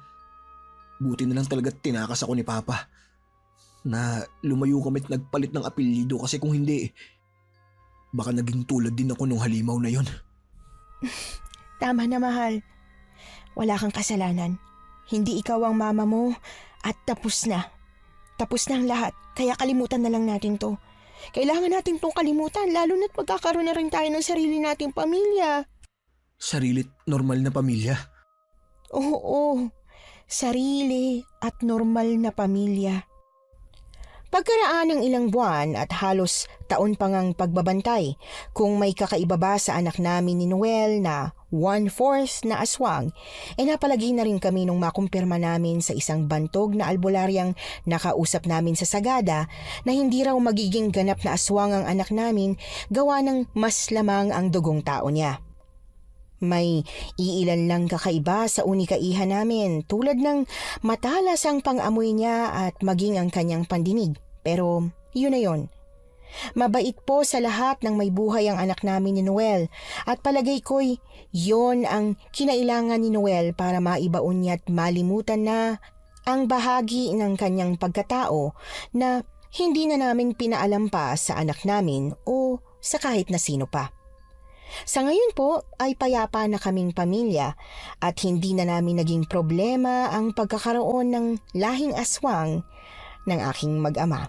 Buti na lang talaga tinakas ako ni Papa. Na lumayo kami at nagpalit ng apelyido kasi kung hindi, baka naging tulad din ako nung halimaw na yun. Tama na, mahal. Wala kang kasalanan. Hindi ikaw ang mama mo at tapos na. Tapos na ang lahat, kaya kalimutan na lang natin to. Kailangan natin tong kalimutan lalo na't magkakaroon na rin tayo ng sarili nating pamilya. Sarilit normal na pamilya? Oo, sarili at normal na pamilya. Pagkaraan ng ilang buwan at halos taon pang ang pagbabantay, kung may kakaiba ba sa anak namin ni Noel na 1/4 na aswang, napalagi na rin kami nung makumpirma namin sa isang bantog na albularyang nakausap namin sa Sagada na hindi raw magiging ganap na aswang ang anak namin gawa ng mas lamang ang dugong tao niya. May iilan lang kakaiba sa unikaihan namin tulad ng matalas ang pang-amoy niya at maging ang kanyang pandinig. Pero yun na yun. Mabait po sa lahat ng may buhay ang anak namin ni Noel at palagay ko'y yon ang kinailangan ni Noel para maibaon niya at malimutan na ang bahagi ng kanyang pagkatao na hindi na namin pinaalam pa sa anak namin o sa kahit na sino pa. Sa ngayon po ay payapa na kaming pamilya at hindi na namin naging problema ang pagkakaroon ng lahing aswang ng aking mag-ama.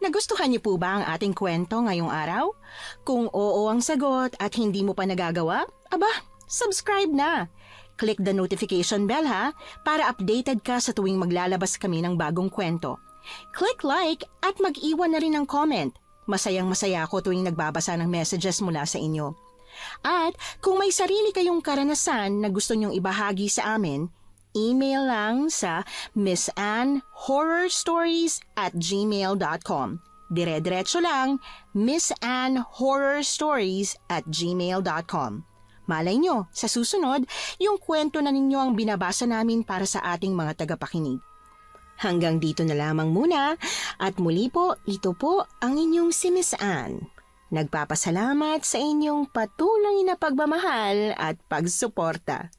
Nagustuhan niyo po ba ang ating kwento ngayong araw? Kung oo ang sagot at hindi mo pa nagagawa, aba, subscribe na! Click the notification bell ha, para updated ka sa tuwing maglalabas kami ng bagong kwento. Click like at mag-iwan na rin ng comment. Masayang-masaya ako tuwing nagbabasa ng messages mula sa inyo. At kung may sarili kayong karanasan na gusto nyong ibahagi sa amin, email lang sa missanhorrorstories@gmail.com. Dire-diretso lang, missanhorrorstories@gmail.com. Malay nyo, sa susunod, yung kwento na ninyo ang binabasa namin para sa ating mga tagapakinig. Hanggang dito na lamang muna at muli po, ito po ang inyong si Miss Ann. Nagpapasalamat sa inyong patuloy na pagmamahal at pagsuporta.